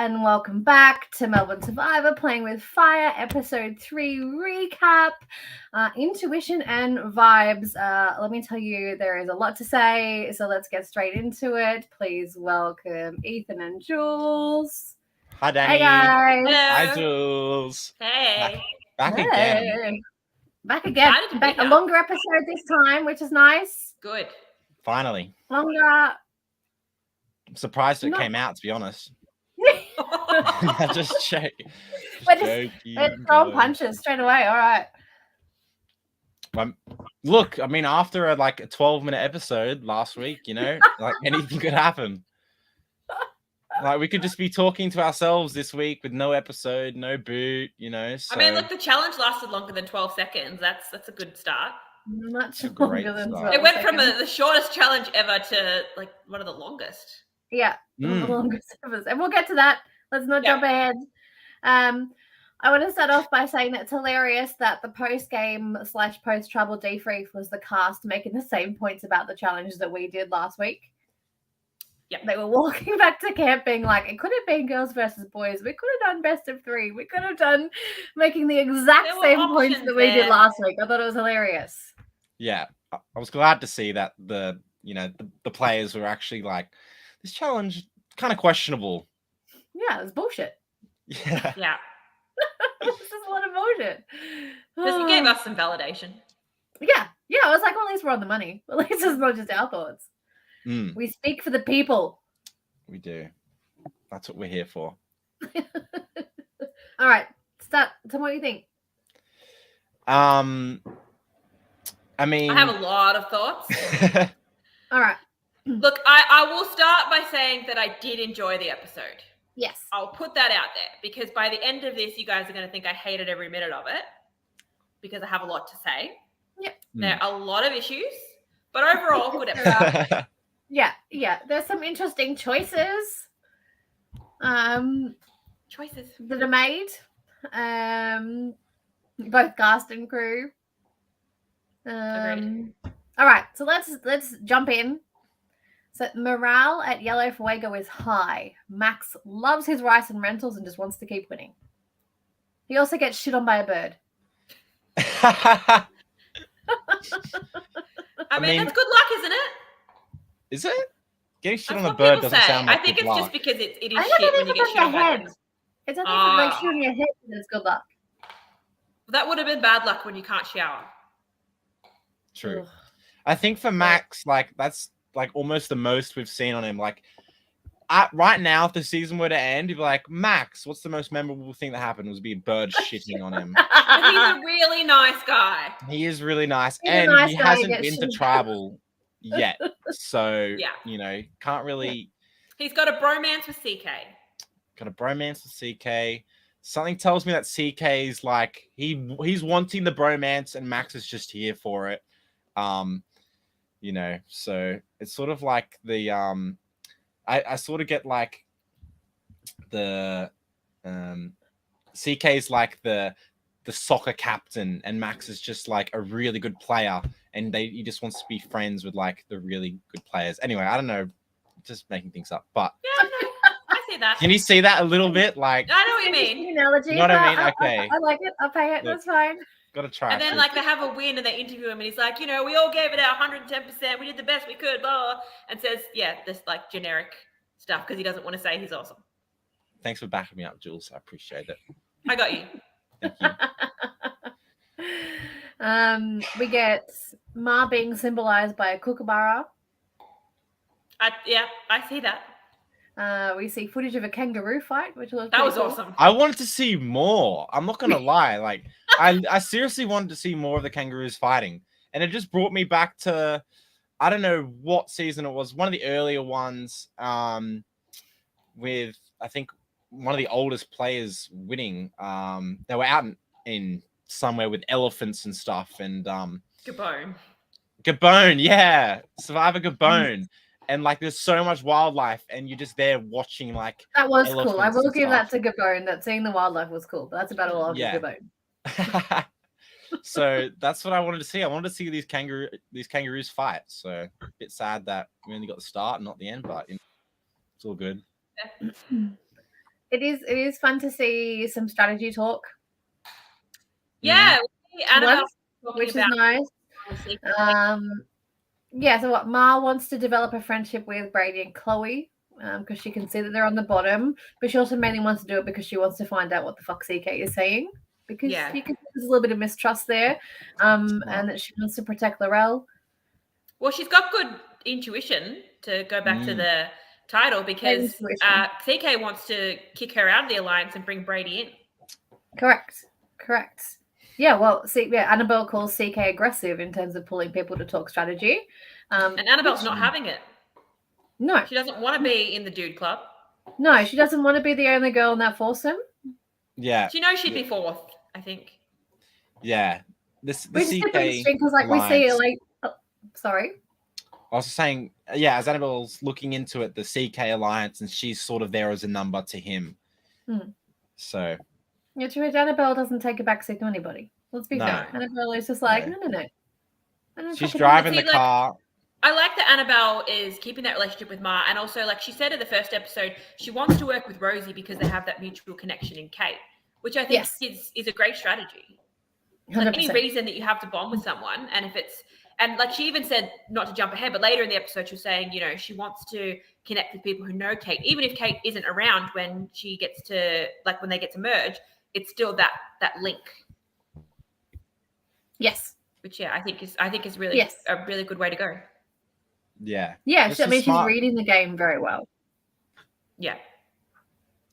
and welcome back to Melbourne Survivor Playing with Fire, episode 3 recap, intuition and vibes. Let me tell you, there is a lot to say, so let's get straight into it. Please welcome Ethan and Jules. Hi, Dani. Hey, guys. Hello. Hi, Jules. Hey. Back Hey. again. Back again. Excited to be Back a here. longer episode this time, which is nice. Good. Finally. Longer. I'm surprised it No. came out, to be honest. I Just check. We're throwing punches straight away. All right. Look, I mean, after a 12-minute episode last week, like anything could happen. Like we could just be talking to ourselves this week with no episode, no boot, So... I mean, look, the challenge lasted longer than 12 seconds. That's a good start. Much A great longer than start. 12 It went from seconds. the shortest challenge ever to one of the longest. Yeah, the longest ever. And we'll get to that. Let's not Yeah. jump ahead. I want to start off by saying that it's hilarious that the post-game / post-trouble debrief was the cast making the same points about the challenge that we did last week. Yep. They were walking back to camp being like, it could have been girls versus boys. We could have done best of 3. We could have done making the exact There were same points options that we did there. last week. I thought it was hilarious. Yeah, I was glad to see that the players were actually like, this challenge kind of questionable. Yeah, it was bullshit. Yeah. Yeah. This is a lot of bullshit. This gave us some validation. Yeah, I was like, well, at least we're on the money. At least it's not just our thoughts. Mm, We speak for the people. we do. That's what we're here for. All right, start. Tell me what you think. I mean, I have a lot of thoughts. All right. Look, I will start by saying that I did enjoy the episode. Yes. I'll put that out there because by the end of this, you guys are going to think I hated every minute of it because I have a lot to say. Yep. There are a lot of issues, but overall, good episode. Yeah. There's some interesting choices. Choices. That are made. Both cast and crew. Agreed. All right, so let's jump in. So morale at Yellow Fuego is high. Max loves his rice and rentals and just wants to keep winning. He also gets shit on by a bird. I mean, that's good luck, isn't it? Is it? Getting shit That's on a what bird people doesn't say. sound like I think good it's just luck. because it is I shit don't when you think get it's shit on on your by head. birds. It's only if they shoot in your head that it's good luck. That would have been bad luck when you can't shower. True. Ugh. I think for Max, that's almost the most we've seen on him. Right now, if the season were to end, you'd be like, Max, what's the most memorable thing that happened? Was be a bird shitting on him. But he's a really nice guy. He is really nice, He's a and nice he guy who hasn't gets been to shit. tribal yet. So, Yeah. can't really He's got a bromance with CK. got a bromance with CK. Something tells me that CK's he's wanting the bromance, and Max is just here for it. So it's sort of like the I sort of get like the CK's like the soccer captain, and Max is just like a really good player, and he just wants to be friends with like the really good players. Anyway, I don't know, just making things up, but Yeah, no, I see that. can you see that a little bit? Like, I know what you Interesting mean. analogy. You know what I but mean? Okay. I like it. I'll pay it. Look. That's fine. gotta try. And then actually. they have a win and they interview him and he's like, we all gave it our 110%. We did the best we could, blah, blah, and says, this generic stuff because he doesn't want to say he's awesome. Thanks for backing me up, Jules. I appreciate it. I got you. Thank you. We get Ma being symbolized by a kookaburra. I see that. We see footage of a kangaroo fight, which was That was pretty cool. awesome. I wanted to see more. I'm not gonna lie. I seriously wanted to see more of the kangaroos fighting, and it just brought me back to I don't know what season it was. One of the earlier ones, with I think one of the oldest players winning. They were out in somewhere with elephants and stuff, and Gabon. Gabon, yeah, Survivor Gabon. And there's so much wildlife, and you're just there watching that was cool. I elephants will and give that stuff. to Gabon. That seeing the wildlife was cool. But that's about all I'll give Gabon. So that's what I wanted to see. I wanted to see these kangaroos fight. So a bit sad that we only got the start and not the end, but it's all good. It is fun to see some strategy talk. Yeah, Annabelle Once, talking which is about nice. Yeah, so what Ma wants to develop a friendship with Brady and Chloe because she can see that they're on the bottom, but she also mainly wants to do it because she wants to find out what the fuck CK is saying because Yeah. you can there's a little bit of mistrust there, and that she wants to protect Laurel. Well, she's got good intuition to go back to the title because CK wants to kick her out of the alliance and bring Brady in. Correct. Yeah, well, see, Annabelle calls CK aggressive in terms of pulling people to talk strategy. And Annabelle's not having it. No. She doesn't want to be in the dude club. No, she doesn't want to be the only girl in that foursome. Yeah. She knows she'd be fourth, I think. Yeah. Which is super interesting because, like, we see it, like, sorry. I was saying, yeah, as Annabelle's looking into it, the CK alliance, and she's sort of there as a number to him. So. Yeah, true. Annabelle doesn't take a backseat to anybody. Let's be fair. Annabelle is just like, no. She's driving the car. I like that Annabelle is keeping that relationship with Ma, and also, like she said in the first episode, she wants to work with Rosie because they have that mutual connection in Kate, which I think is a great strategy. Like any reason that you have to bond with someone, and if it's and like she even said, not to jump ahead, but later in the episode she was saying, you know, she wants to connect with people who know Kate, even if Kate isn't around when she gets to when they get to merge, it's still that link. Yes. Which I think is really a really good way to go. Yeah. Yeah, she's reading the game very well. Yeah.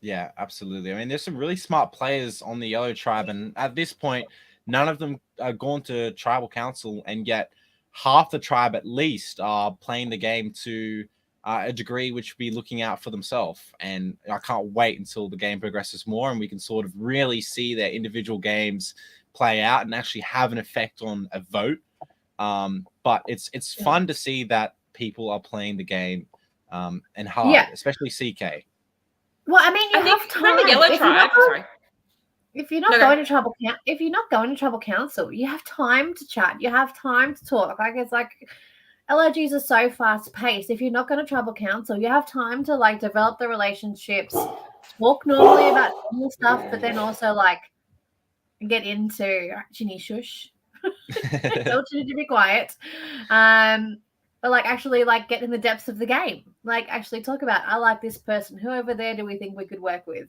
Yeah, absolutely. I mean, there's some really smart players on the Yellow Tribe, and at this point, none of them are gone to Tribal Council, and yet half the tribe at least are playing the game to a degree which will be looking out for themselves. And I can't wait until the game progresses more and we can sort of really see their individual games play out and actually have an effect on a vote. But it's fun to see that people are playing the game and hard, especially CK. Well, I mean, you have time. The Yellow Tribe. If you're not going to Tribal Council, you have time to chat. You have time to talk. Like it's like LRGs are so fast paced. If you're not going to Tribal Council, you have time to like develop the relationships, talk normally about normal stuff, but then also like get into Ginny shush. Tell Ginny to be quiet. But like actually like get in the depths of the game. Like actually talk about I like this person. Who over there do we think we could work with?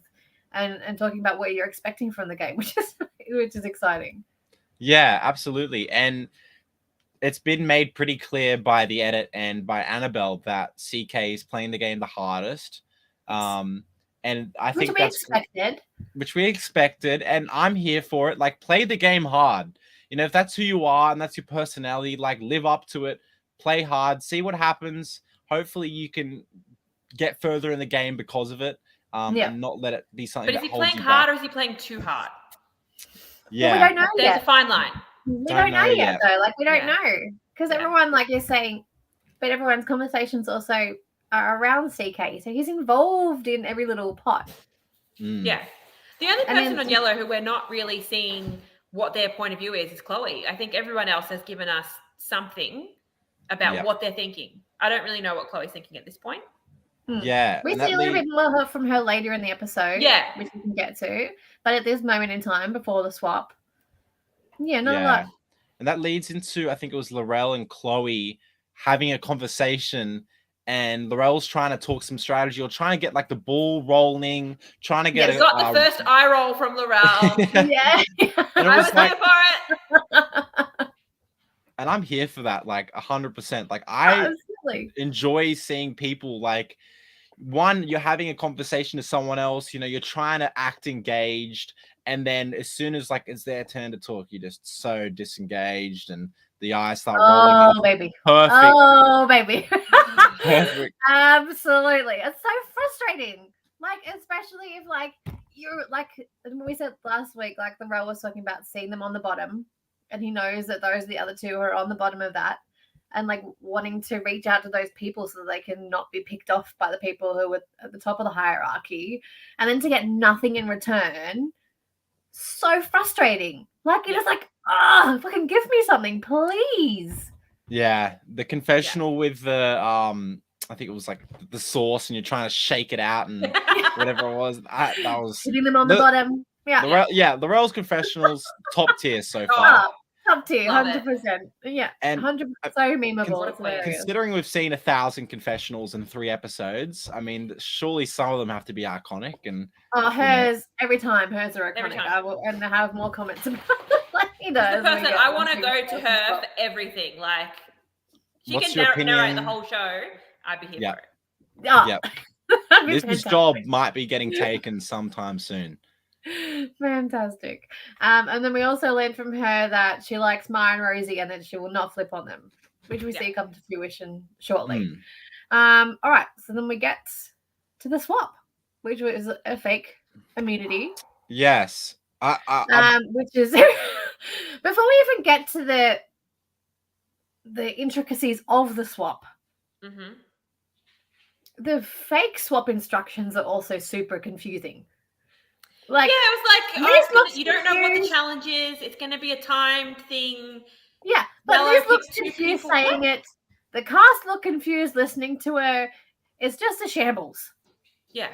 And talking about what you're expecting from the game, which is exciting. Yeah, absolutely. And it's been made pretty clear by the edit and by Annabelle that CK is playing the game the hardest. And I think that's which we expected, and I'm here for it. Like, play the game hard. You know, if that's who you are and that's your personality, like live up to it, play hard, see what happens. Hopefully you can get further in the game because of it. And not let it be something. But is he playing hard or is he playing too hard? Yeah, well, we don't know There's a fine line. We don't know yet, though. Like we don't know because everyone like is saying, but everyone's conversations also are around CK, so he's involved in every little pot. Yeah, the only person on Yellow who we're not really seeing what their point of view is Chloe. I think everyone else has given us something about what they're thinking. I don't really know what Chloe's thinking at this point. Yeah, we see a little bit more from her later in the episode. Yeah, which we can get to. But at this moment in time, before the swap, not a lot. And that leads into I think it was Laurel and Chloe having a conversation, and Laurel's trying to talk some strategy or trying to get like the ball rolling, trying to get. Got the first eye roll from Laurel. Yeah, I was here for it. And I'm here for that, like 100%. Like I enjoy seeing people like. One, you're having a conversation to someone else, you know, you're trying to act engaged, and then as soon as like it's their turn to talk, you're just so disengaged and the eyes start rolling. Oh, baby. Perfect. Oh, baby. Perfect. Absolutely. It's so frustrating. Like, especially if like you're like we said last week, like the Ro was talking about seeing them on the bottom, and he knows that those are the other two who are on the bottom of that. And like wanting to reach out to those people so that they can not be picked off by the people who are at the top of the hierarchy, and then to get nothing in return, so frustrating. Like you're just like, fucking give me something, please. Yeah, the confessional with the I think it was like the sauce, and you're trying to shake it out and whatever it was. That was hitting them on the bottom. Yeah, Laurel's confessionals top tier so far. Top tier, Love 100%. Yeah, And 100%. So memeable. It's hilarious. Considering we've seen 1,000 confessionals in 3 episodes, I mean, surely some of them have to be iconic. And hers every time. Hers are Every iconic. time. I will, and I have more comments about like he does. The person I want to go to her for everything. Like she What's can your narrate the opinion? whole show. I'd be here for it. Yeah. This job might be getting taken sometime soon. Fantastic. And then we also learned from her that she likes Ma and Rosie and that she will not flip on them, which we see come to fruition shortly. All right, so then we get to the swap, which was a fake immunity. Yes. Which is before we even get to the intricacies of the swap. Mm-hmm. The fake swap instructions are also super confusing. Like, it was like, you don't know what the challenge is. It's going to be a timed thing. Yeah, but Liz looks confused saying it. The cast look confused listening to her. It's just a shambles. Yeah.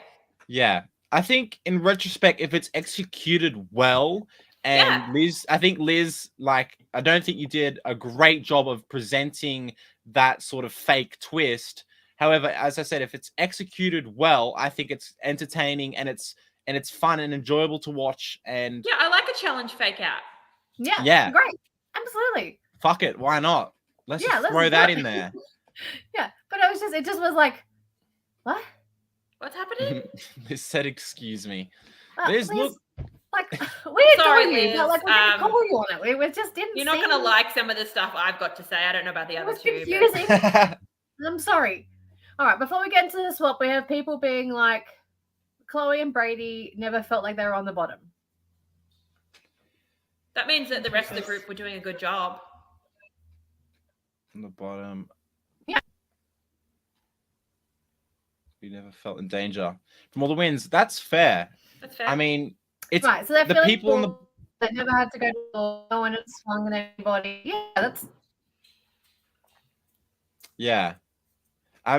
Yeah. I think in retrospect, if it's executed well, and Liz, I think Liz, like, I don't think you did a great job of presenting that sort of fake twist. However, as I said, if it's executed well, I think it's entertaining and it's fun and enjoyable to watch. And yeah, I like a challenge fake out. Yeah, great, absolutely. Fuck it, why not? Let's just throw that in there. Yeah, but it just was like, what? What's happening? Liz said, "Excuse me." Liz, look. Like, we adore you, but like, we didn't call you on it. We just didn't. You're not going to like some of the stuff I've got to say. I don't know about the other two. It was confusing. I'm sorry. All right, before we get into the swap, we have people being like, Chloe and Brady never felt like they were on the bottom. That means that the rest of the group were doing a good job. On the bottom. Yeah. We never felt in danger from all the wins. That's fair. That's fair. I mean, it's right. So they're the people on the. They never had to go to law. No one had swung at anybody. Yeah, that's. Yeah.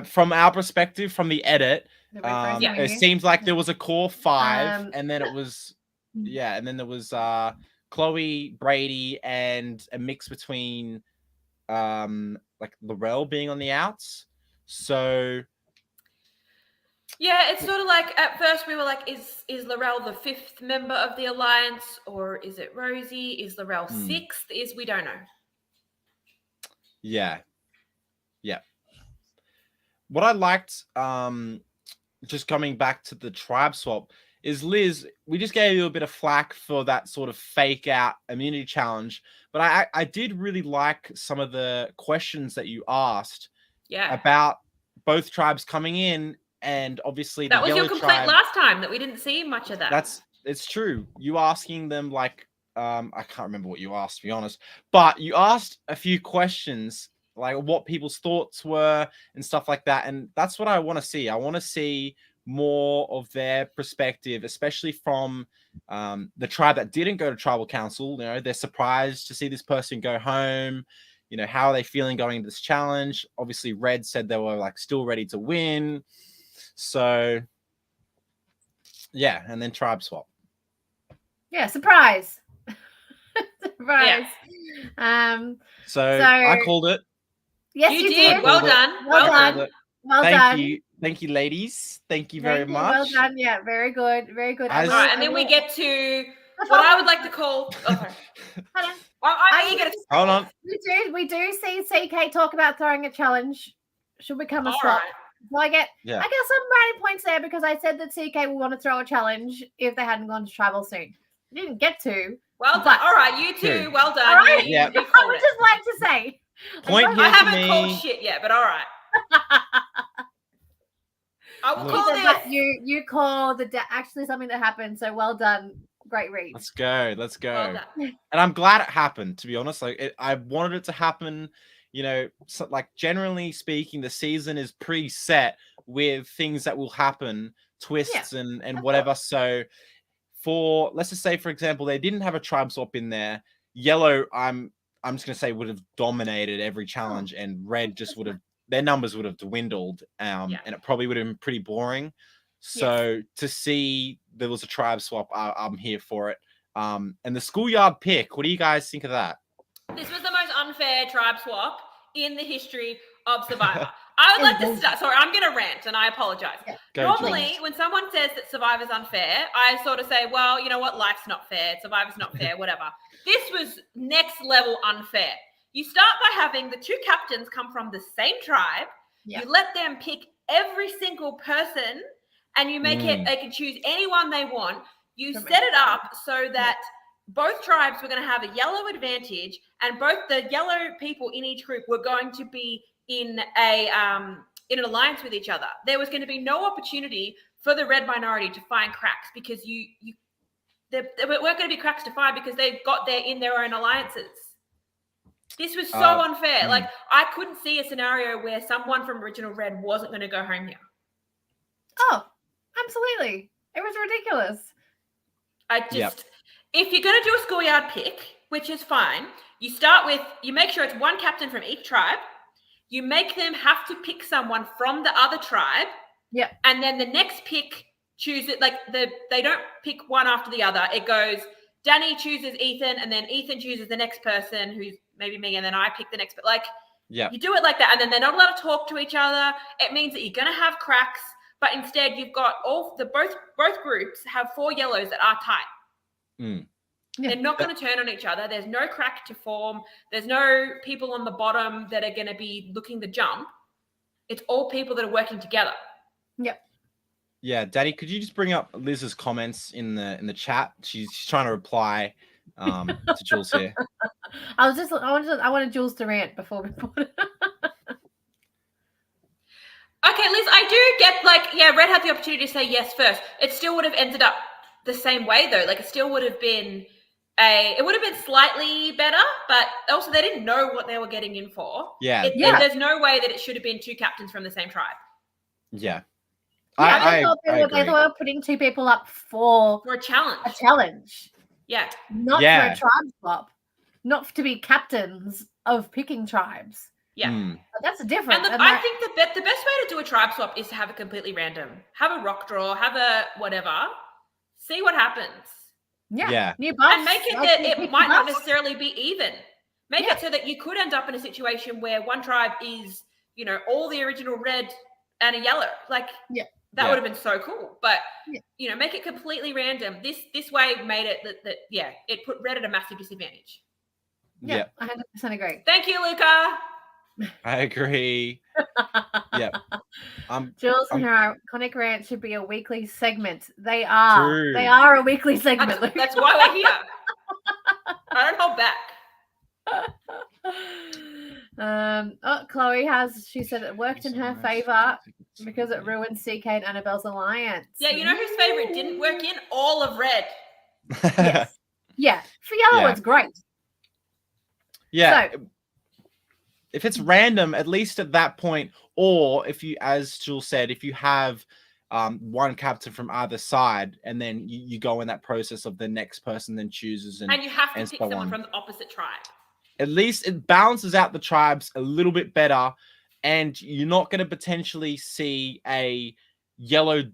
From our perspective, from the edit, it seems like there was a core 5, and then it was, and then there was Chloe, Brady, and a mix between like Laurel being on the outs. So yeah, it's sort of like at first we were like, is Laurel the 5th member of the alliance, or is it Rosie? Is Laurel 6th? We don't know. Yeah. What I liked, just coming back to the tribe swap, is Liz, we just gave you a bit of flack for that sort of fake out immunity challenge, but I did really like some of the questions that you asked about both tribes coming in, and obviously that was your complaint last time that we didn't see much of that. It's true. You asking them like, I can't remember what you asked, to be honest, but you asked a few questions like what people's thoughts were and stuff like that. And that's what I want to see. I want to see more of their perspective, especially from the tribe that didn't go to tribal council. You know, they're surprised to see this person go home. You know, how are they feeling going into this challenge? Obviously, Red said they were like still ready to win. So yeah, and then tribe swap. Yeah, surprise. Surprise. Yeah. So I called it. Yes, you did. Well done. Well done. Well done. Thank you, ladies. Thank you very much. Well done. Yeah, very good. Very good. All right, and then we get to what I would like to call. Okay. Hold on. We do see CK talk about throwing a challenge. Should become a swap. Right. So I get some brownie points there because I said that CK will want to throw a challenge if they hadn't gone to travel soon. We didn't get to. Well done. All right, you two. Well done. All right. I would just like to say. I haven't called shit yet, but all right. I will call this. You call actually something that happened. So well done. Great read. Let's go. Well and I'm glad it happened, to be honest. Like I wanted it to happen. You know, so, like generally speaking, the season is preset with things that will happen, twists and whatever. So for let's just say, for example, they didn't have a tribe swap in there. Yellow, I'm just gonna say would have dominated every challenge, and Red just would have their numbers would have dwindled, and it probably would have been pretty boring. So to see there was a tribe swap, I'm here for it. And the schoolyard pick, what do you guys think of that? This was the most unfair tribe swap in the history of Survivor. I would like to start. Sorry, I'm going to rant, and I apologize. Normally, when someone says that Survivor's unfair, I sort of say, well, you know what? Life's not fair. Survivor's not fair, whatever. This was next level unfair. You start by having the two captains come from the same tribe. You let them pick every single person, and you make it, they can choose anyone they want. You set it up so that both tribes were going to have a yellow advantage, and both the yellow people in each group were going to be in an alliance with each other. There was going to be no opportunity for the red minority to find cracks, because there weren't going to be cracks to find because they got there in their own alliances. This was so unfair. Like, I couldn't see a scenario where someone from Original Red wasn't going to go home here. Oh, absolutely. It was ridiculous. If you're going to do a schoolyard pick, which is fine, you make sure it's one captain from each tribe. You make them have to pick someone from the other tribe. Yeah. And then the next pick choose it. Like, they don't pick one after the other. It goes, Dani chooses Ethan, and then Ethan chooses the next person, who's maybe me, and then I pick the next. But you do it like that, and then they're not allowed to talk to each other. It means that you're going to have cracks, but instead you've got both groups have 4 yellows that are tight. They're not going to turn on each other. There's no crack to form. There's no people on the bottom that are going to be looking to jump. It's all people that are working together. Yep. Yeah, Dani, could you just bring up Liz's comments in the chat? She's trying to reply to Jules here. I wanted Jules to rant before we put it. Okay, Liz, I do get Red had the opportunity to say yes first. It still would have ended up the same way though. Like, it still would have been it would have been slightly better, but also they didn't know what they were getting in for. There's no way that it should have been 2 captains from the same tribe. Yeah. I thought they were putting 2 people up for a challenge. Yeah. Not for a tribe swap. Not to be captains of picking tribes. Yeah. But that's a difference. And I think the best way to do a tribe swap is to have it completely random. Have a rock draw, have a whatever. See what happens. Yeah. New buffs, and make it that it might not necessarily be even. Make it so that you could end up in a situation where one tribe is, all the original red and a yellow. Like, that would have been so cool. But, make it completely random. This way made it that it put red at a massive disadvantage. Yeah, 100% agree. Thank you, Luca. I agree. Jules and her iconic rant should be a weekly segment. They are. True. They are a weekly segment. That's why we're here. I don't hold back. Chloe she said it worked in her favor because it ruined CK and Annabelle's alliance. Yeah, you know whose favorite didn't work in? All of red. Yes. Yeah. For yellow, it's great. Yeah. So, if it's random, at least at that point, or if you, as Jules said, if you have one captain from either side, and then you go in that process of the next person then chooses, and you have to pick someone from the opposite tribe. At least it balances out the tribes a little bit better, and you're not going to potentially see a yellow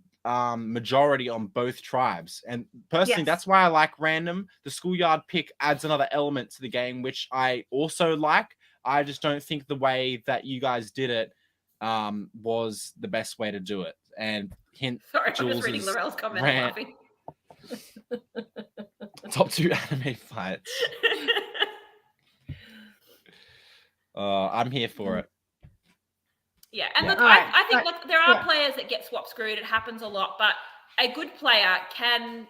majority on both tribes. And personally, that's why I like random. The schoolyard pick adds another element to the game, which I also like. I just don't think the way that you guys did it was the best way to do it. And hint, sorry, I'm just reading Laurel's comment. Laughing. Top 2 anime fights. I'm here for it. Yeah, and look, I think there are players that get swap screwed. It happens a lot, but a good player can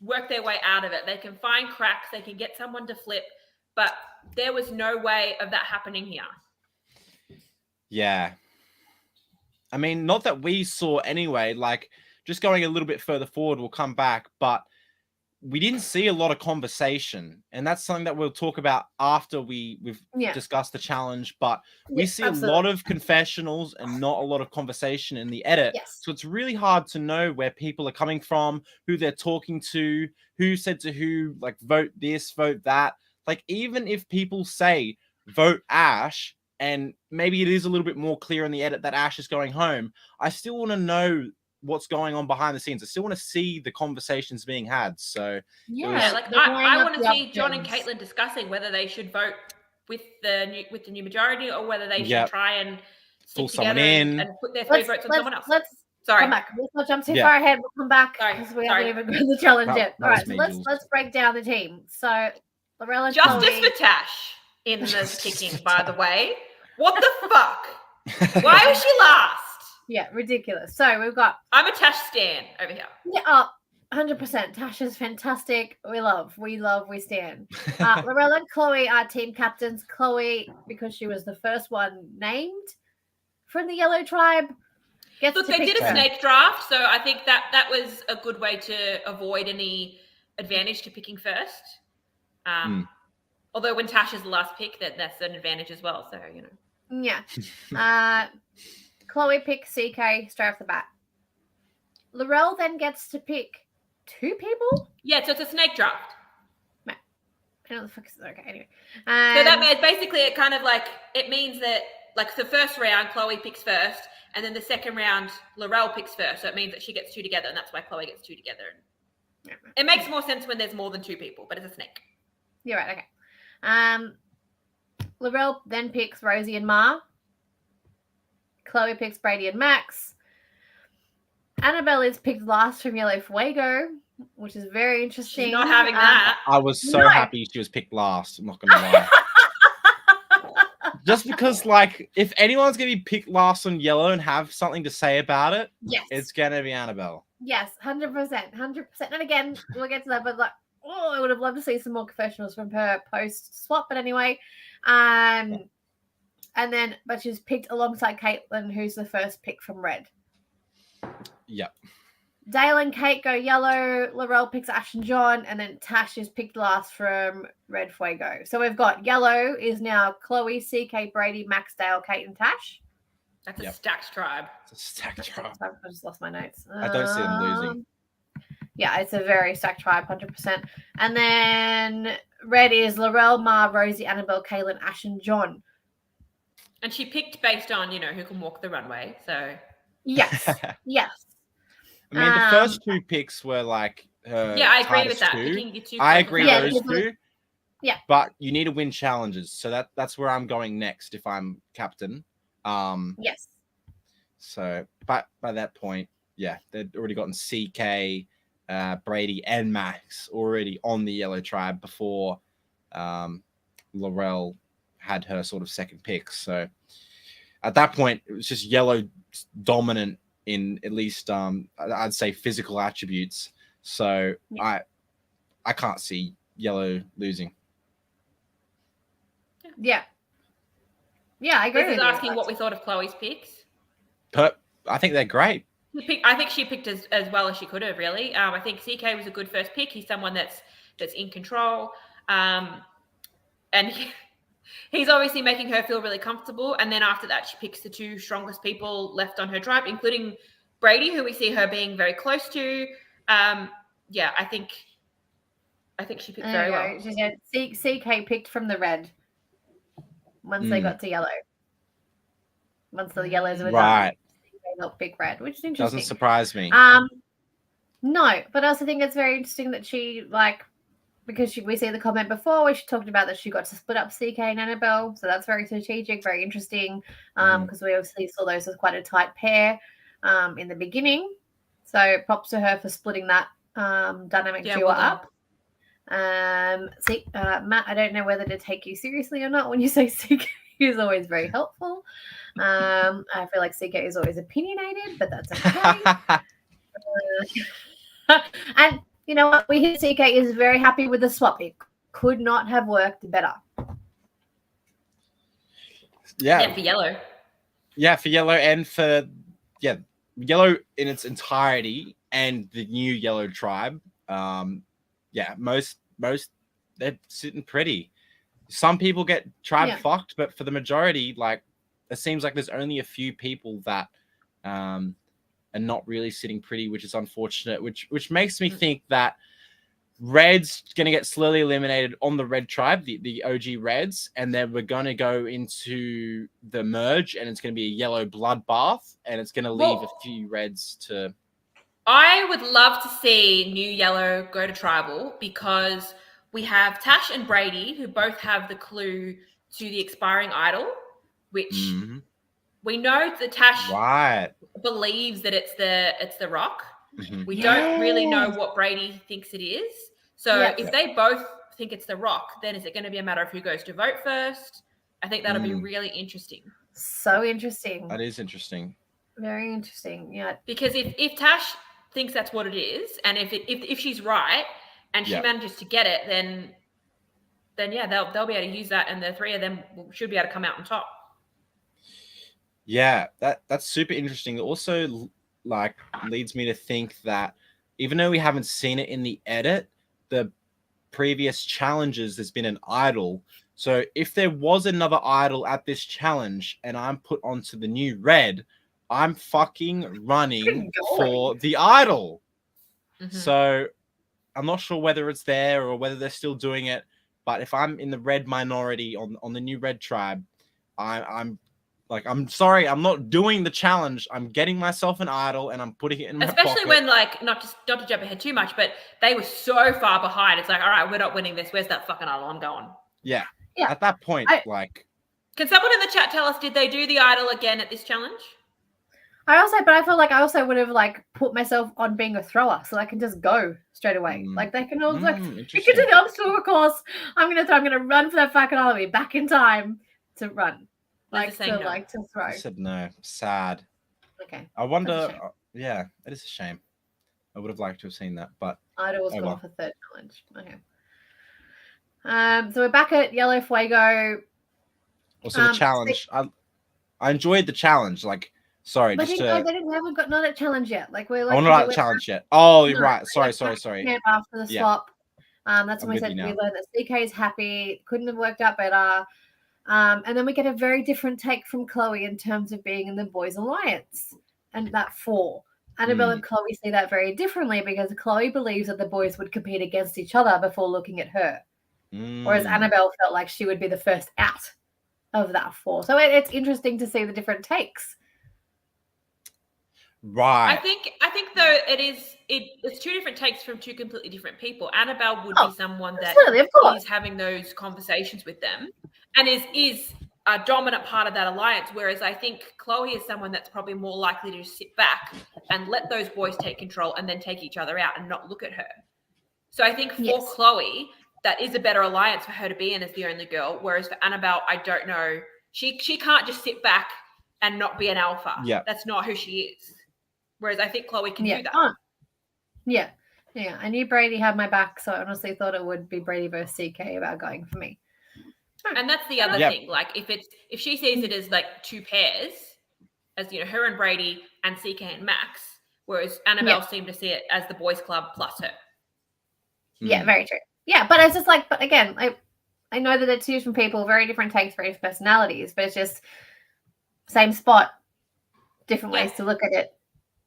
work their way out of it. They can find cracks. They can get someone to flip, but there was no way of that happening here. Yeah. I mean, not that we saw anyway, like just going a little bit further forward, we'll come back, but we didn't see a lot of conversation, and that's something that we'll talk about after we've discussed the challenge, but we see a lot of confessionals and not a lot of conversation in the edit. So it's really hard to know where people are coming from, who they're talking to, who said to who, like, vote this, vote that. Like, even if people say vote Ash, and maybe it is a little bit more clear in the edit that Ash is going home, I still want to know what's going on behind the scenes. I still want to see the conversations being had. So yeah, like I want to see John and Caitlin discussing whether they should vote with the new majority or whether they should try and stick together and put their 3 votes on someone else. Sorry. Come back. Let's not jump too far ahead. We'll come back because we haven't even got the challenge yet. All right, so let's break down the team. So Lorella, Justice for Tash in the picking, by the way. What the fuck? Why was she last? Yeah, ridiculous. So we've got. I'm a Tash stan over here. Yeah, 100%. Tash is fantastic. We stand. Lorella and Chloe are team captains. Chloe, because she was the first one named from the Yellow Tribe. Look, they did a snake draft, so I think that was a good way to avoid any advantage to picking first. Although when Tash is the last pick, that's an advantage as well. So, you know. Yeah. Chloe picks CK straight off the bat. Laurel then gets to pick 2 people? Yeah, so it's a snake draft. I don't know the fuck is okay, anyway. So that means basically it means that like the first round, Chloe picks first, and then the second round, Laurel picks first. So it means that she gets 2 together, and that's why Chloe gets 2 together. It makes more sense when there's more than 2 people, but it's a snake. You're right, okay. Laurel then picks Rosie and Ma. Chloe picks Brady and Max. Annabelle is picked last from Yellow Fuego, which is very interesting. She's not having that. I was so happy she was picked last. I'm not going to lie. Just because, like, if anyone's going to be picked last on Yellow and have something to say about it, it's going to be Annabelle. Yes, 100%. 100%. And again, we'll get to that, but I would have loved to see some more confessionals from her post-swap. But anyway, but she's picked alongside Caitlin, who's the first pick from Red. Yep. Dale and Kate go Yellow. Laurel picks Ash and John, and then Tash is picked last from Red Fuego. So we've got Yellow is now Chloe, CK, Brady, Max, Dale, Kate, and Tash. That's a stacked tribe. It's a stacked tribe. I just lost my notes. I don't see them losing. Yeah, it's a very stacked tribe, 100%. And then Red is Laurel, Ma, Rosie, Annabelle, Kaylin, Ash, and John. And she picked based on, who can walk the runway. So yes, yes. I mean, the first 2 picks were like her. Yeah, I agree with that. I agree those 2. Yeah. But you need to win challenges. So that's where I'm going next if I'm captain. Yes. So by that point, they'd already gotten CK, Brady, and Max already on the Yellow Tribe before Laurel had her sort of second pick. So at that point, it was just Yellow dominant in at least I'd say physical attributes. So I can't see Yellow losing. Yeah, I agree. This is asking what we thought of Chloe's picks. But I think they're great. I think she picked as well as she could have, really. I think CK was a good first pick. He's someone that's in control. And he's obviously making her feel really comfortable. And then after that, she picks the 2 strongest people left on her tribe, including Brady, who we see her being very close to. I think she picked very well. She said CK picked from the Red once they got to Yellow. Once the Yellows were done, CK helped pick Red, which is interesting. Doesn't surprise me. No, but I also think it's very interesting that she because we see the comment before where she talked about that she got to split up CK and Annabelle. So that's very strategic, very interesting. Because we obviously saw those as quite a tight pair in the beginning. So props to her for splitting that dynamic duo up. Matt, I don't know whether to take you seriously or not when you say CK is always very helpful. I feel like CK is always opinionated, but that's okay. And you know what? We hear CK is very happy with the swap. It could not have worked better. Yeah, for Yellow. Yeah, for Yellow and for Yellow in its entirety and the new Yellow Tribe. Most they're sitting pretty. Some people get tribe fucked, but for the majority, like it seems like there's only a few people that are not really sitting pretty, which is unfortunate. Which makes me think that Red's gonna get slowly eliminated on the red tribe, the OG Reds, and then we're gonna go into the merge, and it's gonna be a yellow bloodbath, and it's gonna leave a few Reds to. I would love to see New Yellow go to tribal because we have Tash and Brady who both have the clue to the expiring idol, which we know that Tash believes that it's the rock. We don't really know what Brady thinks it is. So if they both think it's the rock, then is it going to be a matter of who goes to vote first? I think that'll be really interesting. So interesting. That is interesting. Very interesting. Yeah. Because if Tash thinks that's what it is, and if she's right and she manages to get it, then yeah, they'll be able to use that, and the three of them should be able to come out on top. Yeah, that's super interesting. It also like leads me to think that even though we haven't seen it in the edit, the previous challenges there's been an idol. So if there was another idol at this challenge and I'm put onto the new red, I'm fucking running for the idol. So I'm not sure whether it's there or whether they're still doing it, but if I'm in the red minority on the new red tribe, I'm like, I'm sorry, I'm not doing the challenge. I'm getting myself an idol and I'm putting it in my Especially pocket. when, like, not to jump ahead too much, but they were so far behind. It's like, all right, we're not winning this. Where's that fucking idol? I'm going. Yeah. At that point, Can someone in the chat tell us, did they do the idol again at this challenge? I feel like I also would have like put myself on being a thrower, so I can just go straight away. Like they can all like, you can do the obstacle course. I'm gonna run for that fucking idol. Be back in time to run. To throw. I said no. Sad. Okay. I wonder. Yeah, it is a shame. I would have liked to have seen that, but Idol was gone for third challenge. Okay. So we're back at Yellow Fuego. Also, the challenge. I enjoyed the challenge. Like, sorry, but just we haven't got not a challenge yet. Like we're like. Oh, not a challenge yet. Oh, you're right. Sorry. After the swap, that's when we said we learned that CK is happy. Couldn't have worked out better. And then we get a very different take from Chloe in terms of being in the Boys Alliance and that 4. Annabelle and Chloe see that very differently because Chloe believes that the boys would compete against each other before looking at her. Whereas Annabelle felt like she would be the first out of that 4. So it's interesting to see the different takes. Right. I think though it's 2 different takes from 2 completely different people. Annabelle would be someone that is having those conversations with them and is a dominant part of that alliance, whereas I think Chloe is someone that's probably more likely to sit back and let those boys take control and then take each other out and not look at her. So I think for Chloe, that is a better alliance for her to be in as the only girl, whereas for Annabelle, I don't know. She can't just sit back and not be an alpha. Yeah. That's not who she is. Whereas I think Chloe can do that. Yeah. I knew Brady had my back, so I honestly thought it would be Brady versus CK about going for me. And that's the other thing. Like if she sees it as like 2 pairs, as her and Brady and CK and Max, whereas Annabelle seemed to see it as the boys club plus her. Yeah, very true. Yeah, but it's just like, but again, I know that they're 2 different people, very different takes, very different personalities, but it's just same spot, different ways to look at it.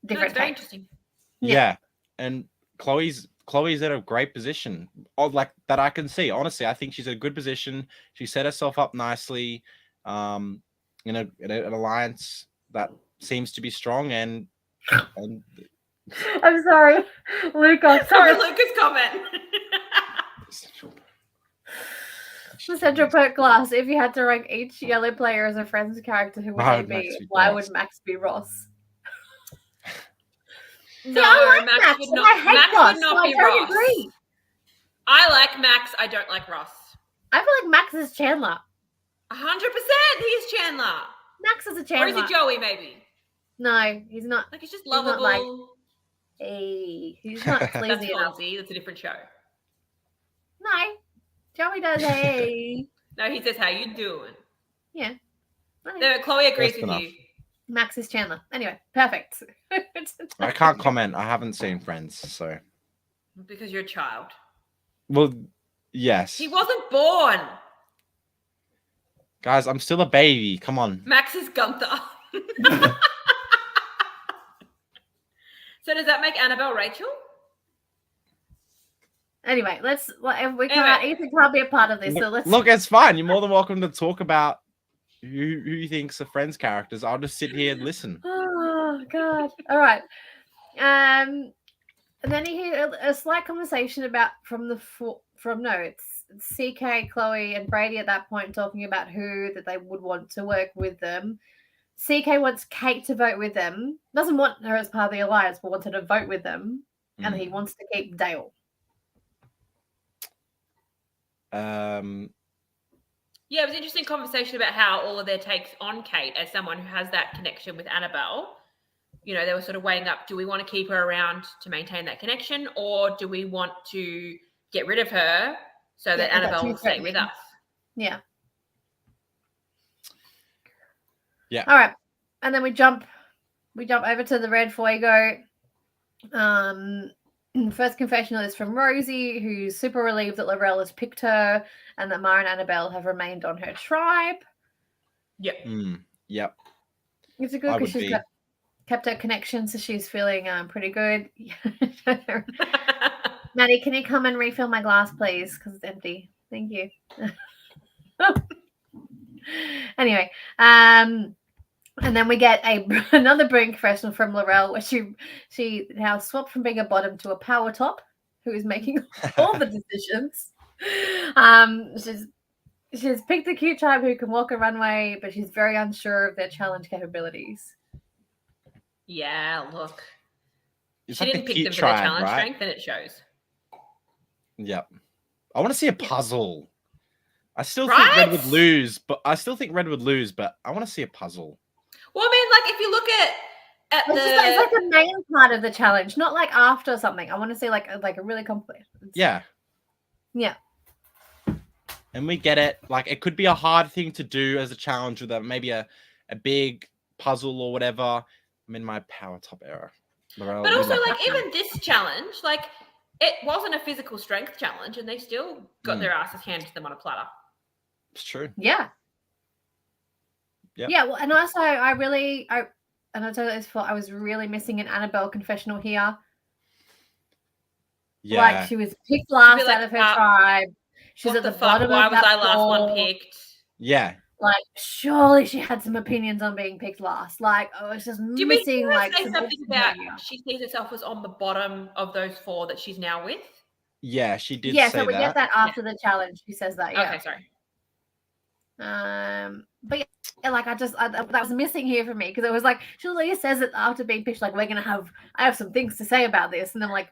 Different very interesting. Yeah. And Chloe's at a great position, like that I can see. Honestly, I think she's in a good position. She set herself up nicely, in an alliance that seems to be strong. And I'm sorry, Luca. Sorry, Luca's comment. The Central Perk class. If you had to rank each yellow player as a Friends character, who would they be? Why would Max be Ross? No, Max would not be Ross. Agree. I like Max. I don't like Ross. I feel like Max is Chandler. 100%. He is Chandler. Max is a Chandler. Or is he Joey? Maybe. No, he's not. Like he's just lovable. He's not sleazy enough. That's a different show. No, Joey does. Hey. No, he says, "How you doing?" Yeah. No, Chloe agrees with you. Max is Chandler. Anyway, perfect. I can't comment. I haven't seen Friends, so. Because you're a child. Well, yes. He wasn't born. Guys, I'm still a baby. Come on. Max is Gunther. So does that make Annabelle Rachel? Anyway, Ethan can't be a part of this. So let's look. It's fine. You're more than welcome to talk about who you think's are Friends characters. I'll just sit here and listen. Oh God! All right. And then you hear a slight conversation about from notes. CK, Chloe, and Brady at that point talking about who that they would want to work with them. CK wants Kate to vote with them. Doesn't want her as part of the alliance, but wants her to vote with them. And he wants to keep Dale. Yeah, it was an interesting conversation about how all of their takes on Kate as someone who has that connection with Annabelle. You know, they were sort of weighing up, do we want to keep her around to maintain that connection, or do we want to get rid of her so that Annabelle will stay with us? Yeah. Yeah. All right. And then we jump over to the Red Fuego. The first confessional is from Rosie, who's super relieved that Laurel has picked her and that Mara and Annabelle have remained on her tribe. Yep. Yep. It's a good because she's kept her connection, so she's feeling pretty good. Maddie, can you come and refill my glass, please? Because it's empty. Thank you. Anyway, and then we get another brilliant confessional from Laurel, where she now swapped from being a bottom to a power top, who is making all the decisions. She's picked a cute tribe who can walk a runway, but she's very unsure of their challenge capabilities. Yeah, look. It's she like didn't the pick them cute for tribe, their challenge right? strength, and it shows. Yep. I want to see a puzzle. I still think Red would lose, but I want to see a puzzle. Well, I mean, like if you look at it's like the main part of the challenge, not like after something. I want to see like a really complex. Yeah. Yeah. And we get it. Like it could be a hard thing to do as a challenge with maybe a big puzzle or whatever. I'm in my power top era. Laurel, but also, like even this challenge, like it wasn't a physical strength challenge, and they still got their asses handed to them on a platter. It's true. Yeah. Yep. Yeah. Well, and also I told you this before, I was really missing an Annabelle confessional here. Yeah. Like she was picked last out of her tribe. She's at the bottom Why of was that I last one picked? Yeah. Like surely she had some opinions on being picked last. Like I was just missing like something about she sees herself as on the bottom of those 4 that she's now with. Yeah, she did. Yeah, say so we that. get that after the challenge. She says that. Yeah. Okay, sorry. But yeah, like that was missing here for me because it was like Julia says it after being pitched, like I have some things to say about this, and I'm like,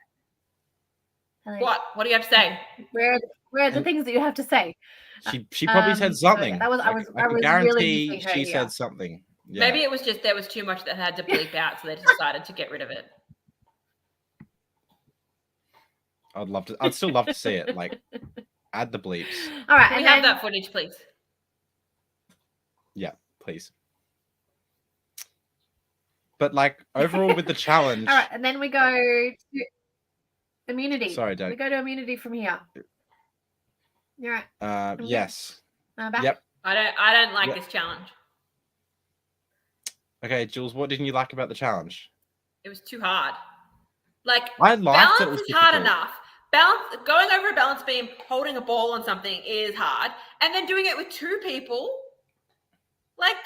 what do you have to say? Where are the things that you have to say? She probably said something. So yeah, I was guarantee really she said something. Yeah. Maybe it was just there was too much that had to bleep out, so they decided to get rid of it. I'd still love to see it. Like, add the bleeps. All right, Can we have that footage, please? Yeah, please. But like overall with the challenge. All right, and then we go to immunity. Sorry, Dani. We go to immunity from here. You're right. Yes. Back? Yep. I don't like this challenge. Okay, Jules, what didn't you like about the challenge? It was too hard. Like I liked balance is hard enough. Going over a balance beam, holding a ball on something is hard, and then doing it with 2 people, like,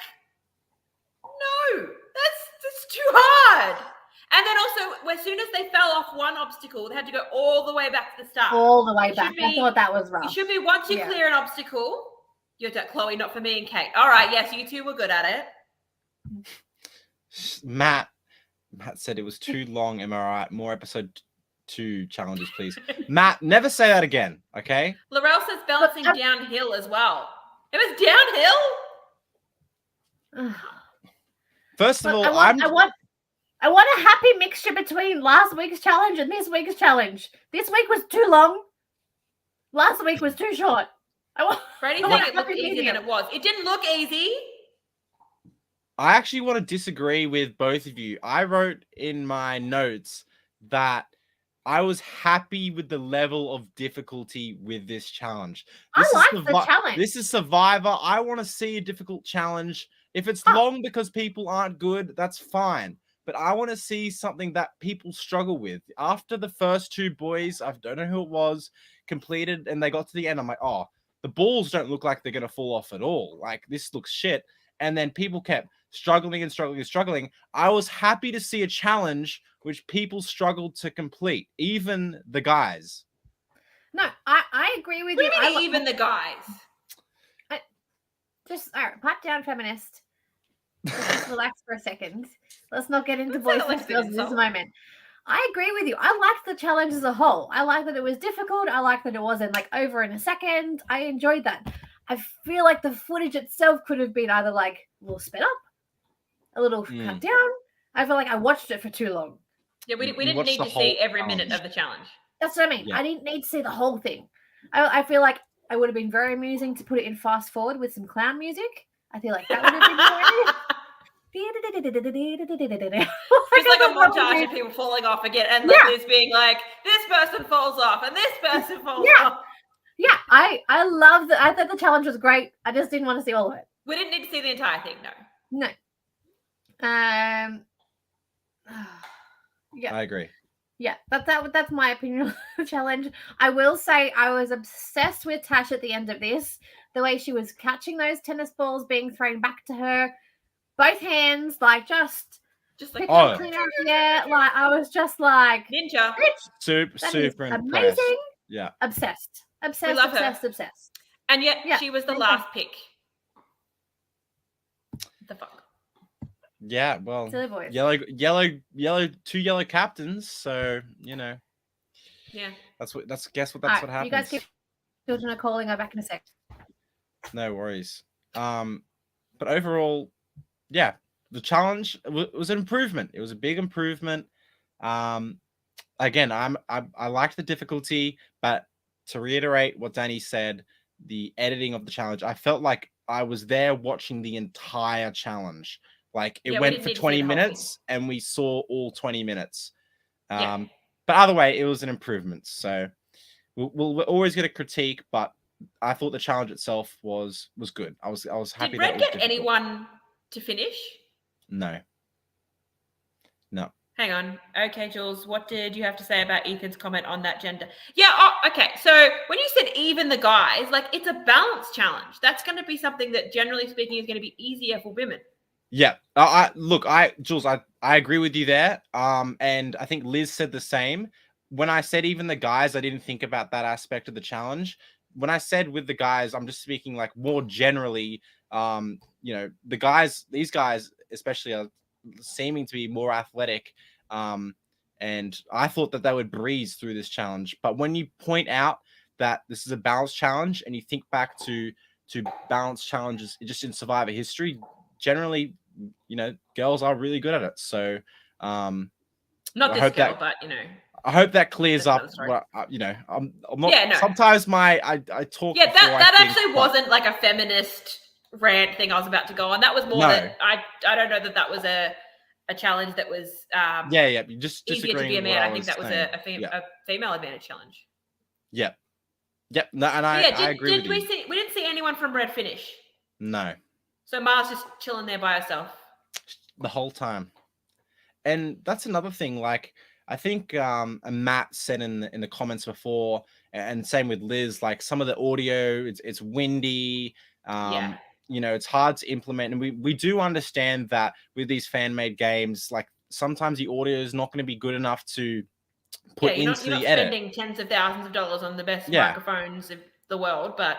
no, that's too hard. And then also, as soon as they fell off one obstacle, they had to go all the way back to the start. All the way back. I thought that was rough. It should be once you clear an obstacle, you're done. Chloe, not for me and Kate. All right, yes, you 2 were good at it. Matt said it was too long. Am I right? More episode 2 challenges, please. Matt, never say that again, okay? Laurel says balancing downhill as well. It was downhill? First of all, I want a happy mixture between last week's challenge and this week's challenge. This week was too long. Last week was too short. Brady said it looked easier than it was. It didn't look easy. I actually want to disagree with both of you. I wrote in my notes that I was happy with the level of difficulty with this challenge. I like the challenge. This is Survivor. I want to see a difficult challenge. If it's long because people aren't good, that's fine. but I want to see something that people struggle with. After the first two boys, I don't know who it was, completed and they got to the end, I'm like, oh, the balls don't look like they're going to fall off at all. Like, this looks shit. And then people kept struggling and struggling and struggling. I was happy to see a challenge which people struggled to complete, even the guys. No, I agree with you. What do you mean even the guys? All right, pipe down, feminist. Let's just relax for a second. Let's not get into boys like girls in this moment. I agree with you. I liked the challenge as a whole. I liked that it was difficult. I liked that it wasn't like over in a second. I enjoyed that. I feel like the footage itself could have been either like a little sped up, a little cut down. I feel like I watched it for too long. Yeah, we didn't need to see every minute of the challenge. That's what I mean. Yeah. I didn't need to see the whole thing. I feel like it would have been very amusing to put it in fast forward with some clown music. I feel like that would have been more. Just like a montage of people falling off again, and like this being like, this person falls off, and this person falls off. Yeah, I love that. I thought the challenge was great. I just didn't want to see all of it. We didn't need to see the entire thing, no. Yeah, I agree. Yeah, that's my opinion on the challenge. I will say I was obsessed with Tash at the end of this. The way she was catching those tennis balls being thrown back to her, both hands, like just like clean out. Yeah, like I was just like ninja. Super amazing. Impressed. Yeah, obsessed. We love her. Obsessed. And yet she was the last pick. The fuck. Yeah, well, yellow, two yellow captains. So yeah, that's what happens. You guys keep children are calling. I'm back in a sec. No worries. But overall, yeah, the challenge was an improvement. It was a big improvement. Again, I liked the difficulty, but to reiterate what Dani said, the editing of the challenge, I felt like I was there watching the entire challenge. Like it went for 20 minutes and we saw all 20 minutes. But either way, it was an improvement. So we're always going to critique, but I thought the challenge itself was good. I was happy. Did Red get anyone to finish? No. Hang on. Okay, Jules, what did you have to say about Ethan's comment on that gender? Yeah, okay. So when you said even the guys, like it's a balance challenge. That's going to be something that generally speaking is going to be easier for women. Yeah. Jules, I agree with you there. And I think Liz said the same. When I said even the guys, I didn't think about that aspect of the challenge. When I said with the guys, I'm just speaking like more generally. The guys, these guys especially are seeming to be more athletic. And I thought that they would breeze through this challenge. But when you point out that this is a balance challenge and you think back to balance challenges just in Survivor history, generally, girls are really good at it. So, not this girl, but I hope that clears up. What, I'm not. Yeah, no. Sometimes I talk. Yeah, that actually wasn't like a feminist rant thing I was about to go on. That was more that I don't know that was a challenge that was just easier to be a man. I think that was a female advantage challenge. Yep. No, and I agree with you. We didn't see anyone from Red finish. No. So Mars just chilling there by herself the whole time, and that's another thing. Like I think Matt said in the comments before, and same with Liz. Like some of the audio, it's windy. It's hard to implement, and we do understand that with these fan-made games, like sometimes the audio is not going to be good enough to put into the edit. Spending tens of thousands of dollars on the best microphones of the world, but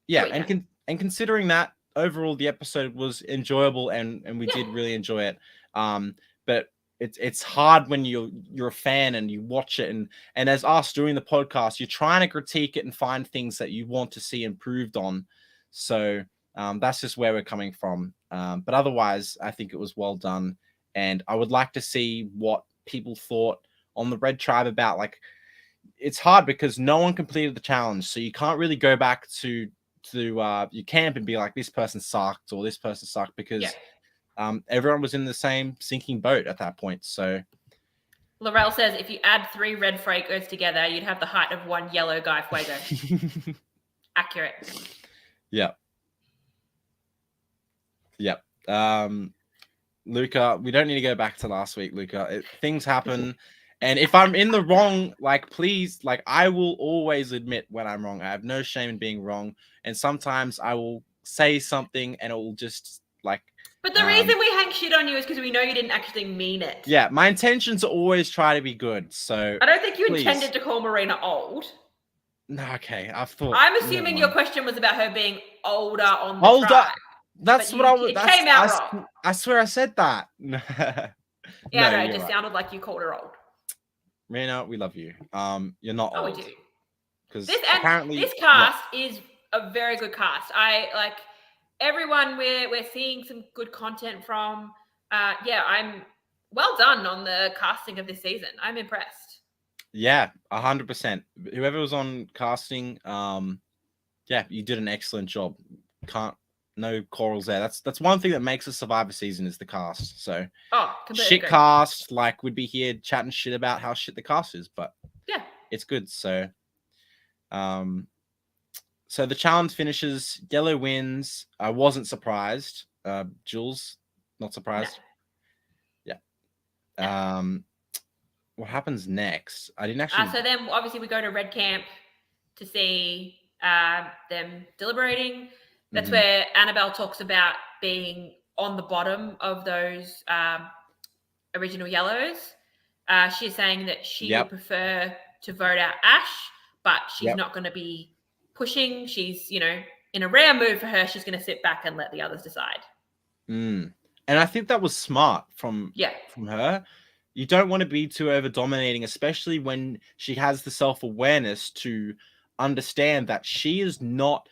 and considering that overall the episode was enjoyable and we did really enjoy it. But it's hard when you're a fan and you watch it and as us doing the podcast, you're trying to critique it and find things that you want to see improved on. So that's just where we're coming from. But otherwise, I think it was well done. And I would like to see what people thought on the Red Tribe about, like, it's hard because no one completed the challenge. So you can't really go back to your camp and be like, this person sucked or this person sucked because everyone was in the same sinking boat at that point. So Laurel says, if you add 3 red Fuegos together, you'd have the height of 1 yellow Guy Fuego. Accurate. Yep. Luca, we don't need to go back to last week, Luca. Things happen. And if I'm in the wrong, like, please, like, I will always admit when I'm wrong. I have no shame in being wrong. And sometimes I will say something and it will just, like... But the reason we hang shit on you is because we know you didn't actually mean it. Yeah, my intentions are always try to be good, so... I don't think you intended to call Marina old. No, okay, I thought... I'm assuming your question was about her being older on the tribe. That's what I was... It came out wrong. I swear I said that. Yeah, no, it just sounded like you called her old. Marina, we love you. You're not old. Oh, we do. Because apparently this cast is a very good cast. I like everyone we're seeing some good content from. I'm well done on the casting of this season. I'm impressed. Yeah, 100%. Whoever was on casting, you did an excellent job. No quarrels there. That's one thing that makes a Survivor season is the cast. So shit cast, like we'd be here chatting shit about how shit the cast is, but yeah, it's good. So so the challenge finishes, yellow wins. I wasn't surprised. Jules, not surprised. No. Yeah. What happens next? I didn't actually. So then, obviously, we go to Red Camp to see them deliberating. That's where Annabelle talks about being on the bottom of those original yellows. She's saying that she would prefer to vote out Ash, but she's not going to be pushing. She's, in a rare move for her, she's going to sit back and let the others decide. And I think that was smart from her. You don't want to be too over dominating, especially when she has the self-awareness to understand that she is not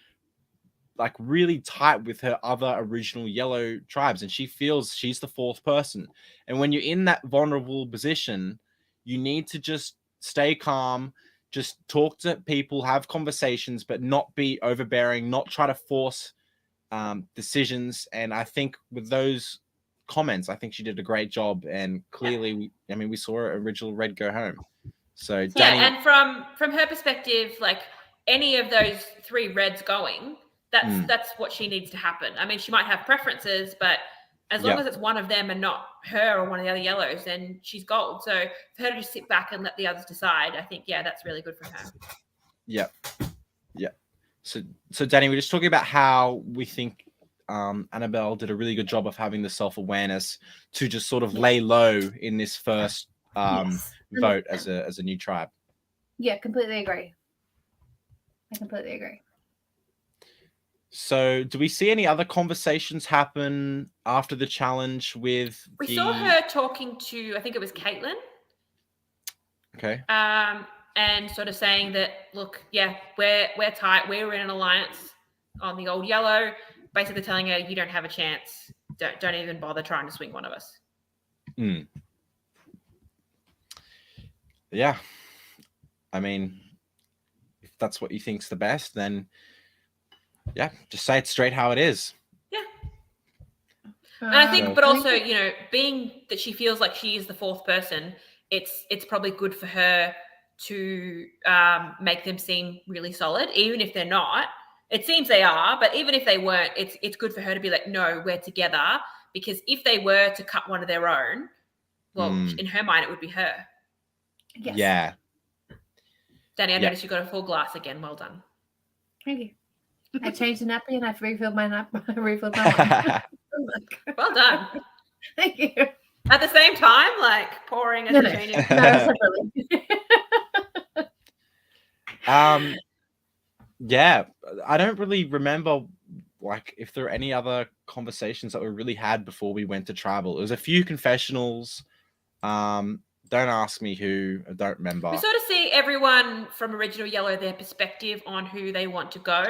like really tight with her other original yellow tribes, and she feels she's the fourth person. And when you're in that vulnerable position, you need to just stay calm, just talk to people, have conversations, but not be overbearing, not try to force decisions. And I think with those comments, I think she did a great job, and clearly we saw her original red go home. So Dani... and from her perspective, like any of those three reds going, that's what she needs to happen. I mean, she might have preferences, but as long as it's one of them and not her or one of the other yellows, then she's gold. So for her to just sit back and let the others decide, I think that's really good for her. So Dani, we're just talking about how we think Annabelle did a really good job of having the self-awareness to just sort of lay low in this first vote as a new tribe. Yeah, completely agree. I completely agree. So do we see any other conversations happen after the challenge with We saw her talking to, I think it was Caitlin. Okay. And sort of saying that, look, we're tight. We're in an alliance on the old yellow. Basically telling her, you don't have a chance. Don't even bother trying to swing one of us. Yeah. I mean, if that's what you think's the best, then just say it straight how it is. Yeah. And I think, but also, being that she feels like she is the fourth person, it's probably good for her to make them seem really solid, even if they're not. It seems they are, but even if they weren't, it's good for her to be like, no, we're together. Because if they were to cut one of their own, well, in her mind, it would be her. Yes. Yeah. Dani, I noticed you got a full glass again. Well done. Thank you. I changed the nappy and I've refilled my wine. Well done. Thank you. At the same time, like pouring and changing. No, separately. I don't really remember like if there are any other conversations that we really had before we went to tribal. There was a few confessionals. Don't ask me who. I don't remember. We sort of see everyone from original yellow, their perspective on who they want to go.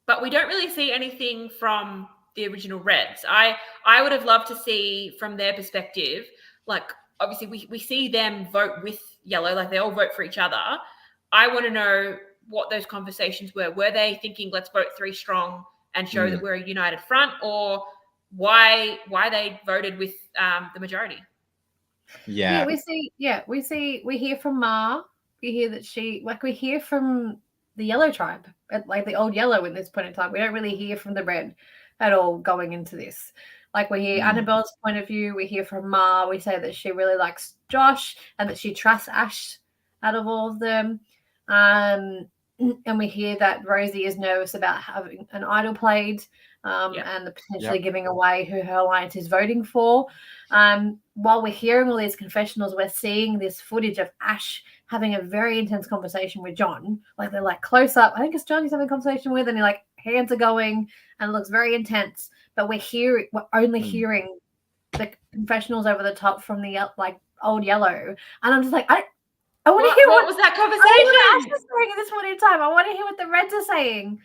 But we don't really see anything from the original reds. I would have loved to see from their perspective, like obviously we see them vote with yellow, like they all vote for each other. I want to know what those conversations were. Were they thinking, let's vote 3 strong and show that we're a united front, or why they voted with the majority? Yeah, we hear from Ma. We hear that we hear from the yellow tribe, like the old yellow in this point in time. We don't really hear from the red at all going into this. Like we hear Annabelle's point of view, we hear from Ma, we say that she really likes Josh and that she trusts Ash out of all of them. And we hear that Rosie is nervous about having an idol played and the potentially giving away who her alliance is voting for. While we're hearing all these confessionals, we're seeing this footage of Ash having a very intense conversation with John. Like they're like close up. I think it's John he's having a conversation with, and he like hands are going and it looks very intense. But we're only hearing the confessionals over the top from the like old Yellow. And I'm just like, I want to hear what was that conversation. I want to Ash is saying at this point in time. I want to hear what the Reds are saying.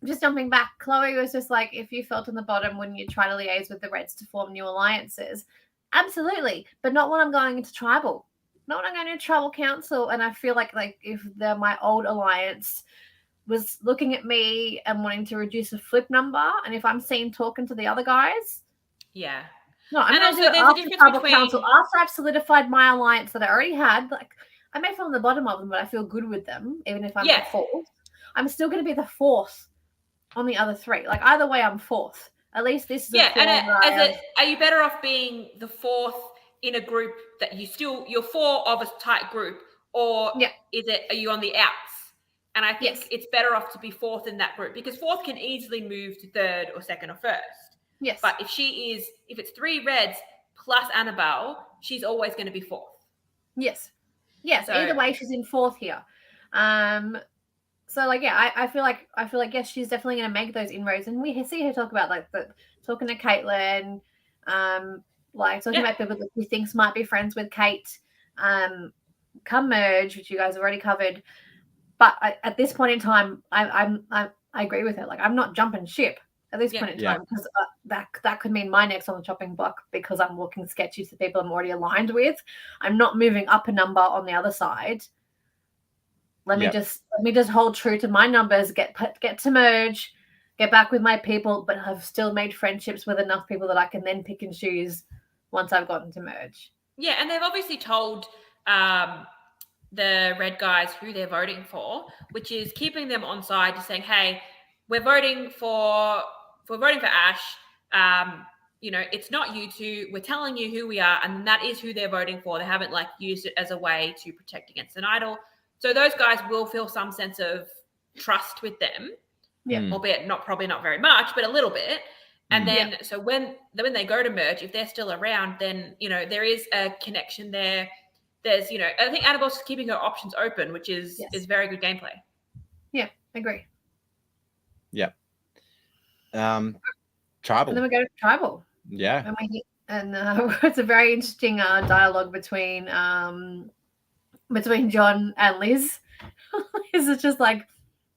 Just jumping back, Chloe was just like, if you felt on the bottom, wouldn't you try to liaise with the Reds to form new alliances? Absolutely, but not when I'm going into tribal. Not when I'm going to tribal council. And I feel like if my old alliance was looking at me and wanting to reduce a flip number, and if I'm seen talking to the other guys, no, I'm going to do it after tribal council, after I've solidified my alliance that I already had. Like I may fall on the bottom of them, but I feel good with them, even if I'm the fourth. I'm still going to be the fourth on the other three. Like either way, I'm fourth. At least this is are you better off being the fourth in a group that you're four of a tight group, or are you on the outs? And I think it's better off to be fourth in that group, because fourth can easily move to third or second or first. Yes. But if it's three Reds plus Annabelle, she's always going to be fourth. Yes. Yes. So, either way, she's in fourth here. So I feel like yes, she's definitely going to make those inroads, and we see her talk about talking to Caitlin, talking about people that she thinks might be friends with Kate, come merge, which you guys have already covered. But at this point in time, I agree with her. Like I'm not jumping ship at this point in time, because that could mean my next on the chopping block, because I'm looking sketchy to people I'm already aligned with. I'm not moving up a number on the other side. Let me just hold true to my numbers, get to merge, get back with my people, but have still made friendships with enough people that I can then pick and choose once I've gotten to merge. Yeah, and they've obviously told the Red guys who they're voting for, which is keeping them on side, just saying, hey, we're voting for Ash. It's not you two. We're telling you who we are, and that is who they're voting for. They haven't used it as a way to protect against an idol. So those guys will feel some sense of trust with them, albeit probably not very much, but a little bit. And then, so when they go to merge, if they're still around, then there is a connection there. There's I think Annabelle's keeping her options open, which is very good gameplay. Yeah, I agree. Yeah. Tribal. And then we go to tribal. Yeah. And it's a very interesting dialogue between John and Liz. Liz is just like,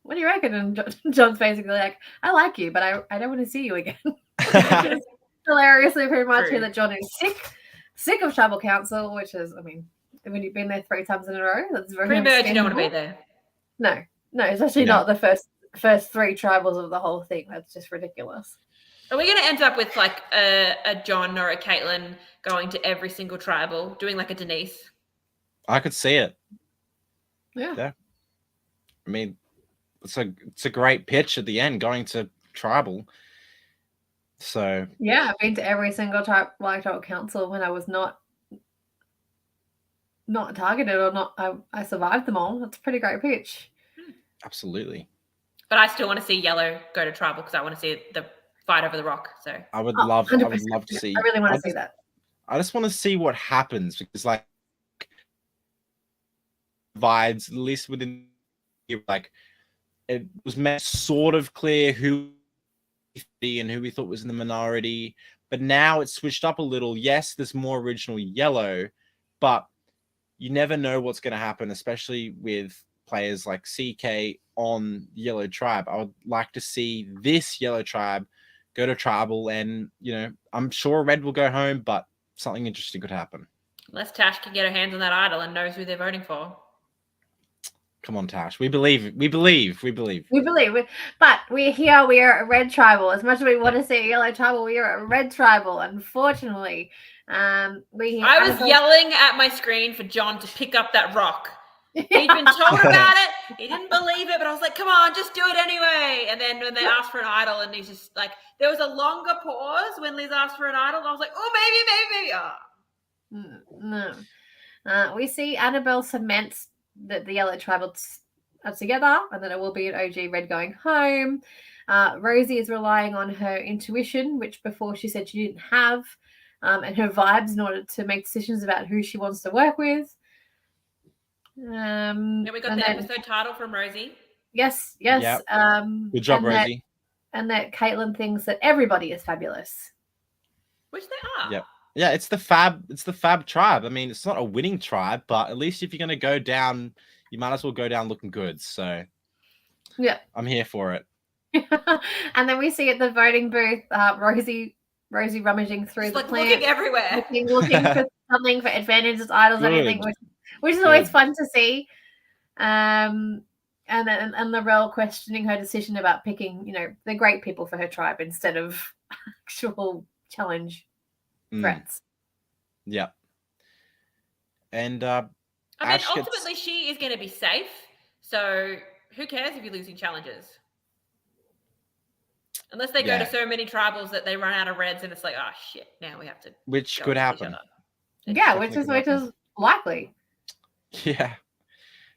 what do you reckon? And John's basically like, I like you, but I don't want to see you again. Hilariously pretty much here that John is sick of tribal council, which is, when you've been there 3 times in a row, that's very pre-merge, you don't want to be there. No, especially not the first 3 tribals of the whole thing. That's just ridiculous. Are we going to end up with a John or a Caitlin going to every single tribal, doing like a Denise? I could see it. Yeah. It's a great pitch at the end, going to tribal. So yeah, I've been to every single tribal council when I was not targeted or not. I survived them all. That's a pretty great pitch. Absolutely. But I still want to see Yellow go to tribal, because I want to see the fight over the rock. So I would love to see. I really want to see that. I just want to see what happens, because divides, at least within it was sort of clear who and who we thought was in the minority, but now it's switched up a little. Yes, there's more original Yellow, but you never know what's going to happen, especially with players like CK on Yellow Tribe. I would like to see this Yellow Tribe go to tribal, and I'm sure Red will go home, but something interesting could happen. Unless Tash can get her hands on that idol and knows who they're voting for. Come on, Tash. We believe. We believe. But we're here. We are a Red tribal. As much as we want to see a Yellow tribal, we are a Red tribal. Unfortunately, I was yelling at my screen for John to pick up that rock. He'd been told about it. He didn't believe it, but I was like, come on, just do it anyway. And then when they asked for an idol, and he's just like, there was a longer pause when Liz asked for an idol. And I was like, oh, maybe. No. We see Annabelle cements that the Yellow Tribe are together, and then it will be an OG Red going home. Rosie is relying on her intuition, which before she said she didn't have, and her vibes in order to make decisions about who she wants to work with. Yeah, we got the episode title from Rosie. Yes. Yep. Good job, Rosie. And that Caitlin thinks that everybody is fabulous. Which they are. Yep. Yeah, it's the fab tribe. I mean, it's not a winning tribe, but at least if you're gonna go down, you might as well go down looking good. So yeah, I'm here for it. And then we see at the voting booth, Rosie rummaging through just the like plant, looking everywhere, looking for something, for advantages, idols, anything, which is always fun to see. And the Rel questioning her decision about picking, the great people for her tribe instead of actual challenge threats. Yeah. And I mean, ultimately, she is going to be safe. So who cares if you're losing challenges? Unless they go to so many tribals that they run out of reds, and it's like, oh shit, now we have to. Which could happen. Yeah, which is likely. Yeah.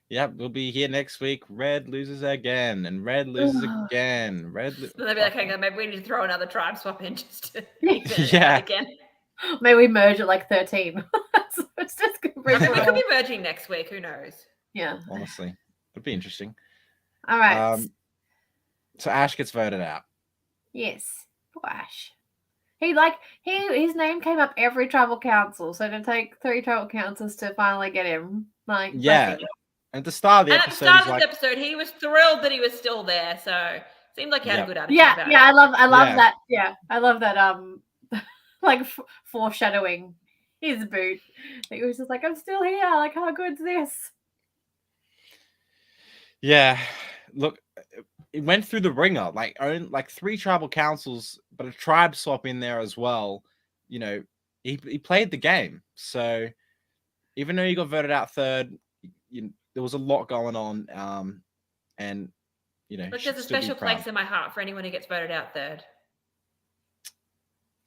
Yep, we'll be here next week. Red loses again, and red loses again. So they'll be like, hang on, maybe we need to throw another tribe swap in just to again. Maybe we merge at like 13. So it's just we could be merging next week. Who knows? Yeah. Honestly, it'd be interesting. All right. So Ash gets voted out. Yes, poor Ash. His name came up every tribal council, so to take 3 tribal councils to finally get him, At the start of the episode, at the start of this episode, he was thrilled that he was still there, so seemed like he had a good attitude. Yeah, I love that. Yeah, I love that. Foreshadowing his boot. He was just like, I'm still here. Like, how good's this? Yeah, look, it went through the ringer. Like 3 tribal councils, but a tribe swap in there as well. He played the game. So even though he got voted out third, there was a lot going on. And look, there's a special place in my heart for anyone who gets voted out third.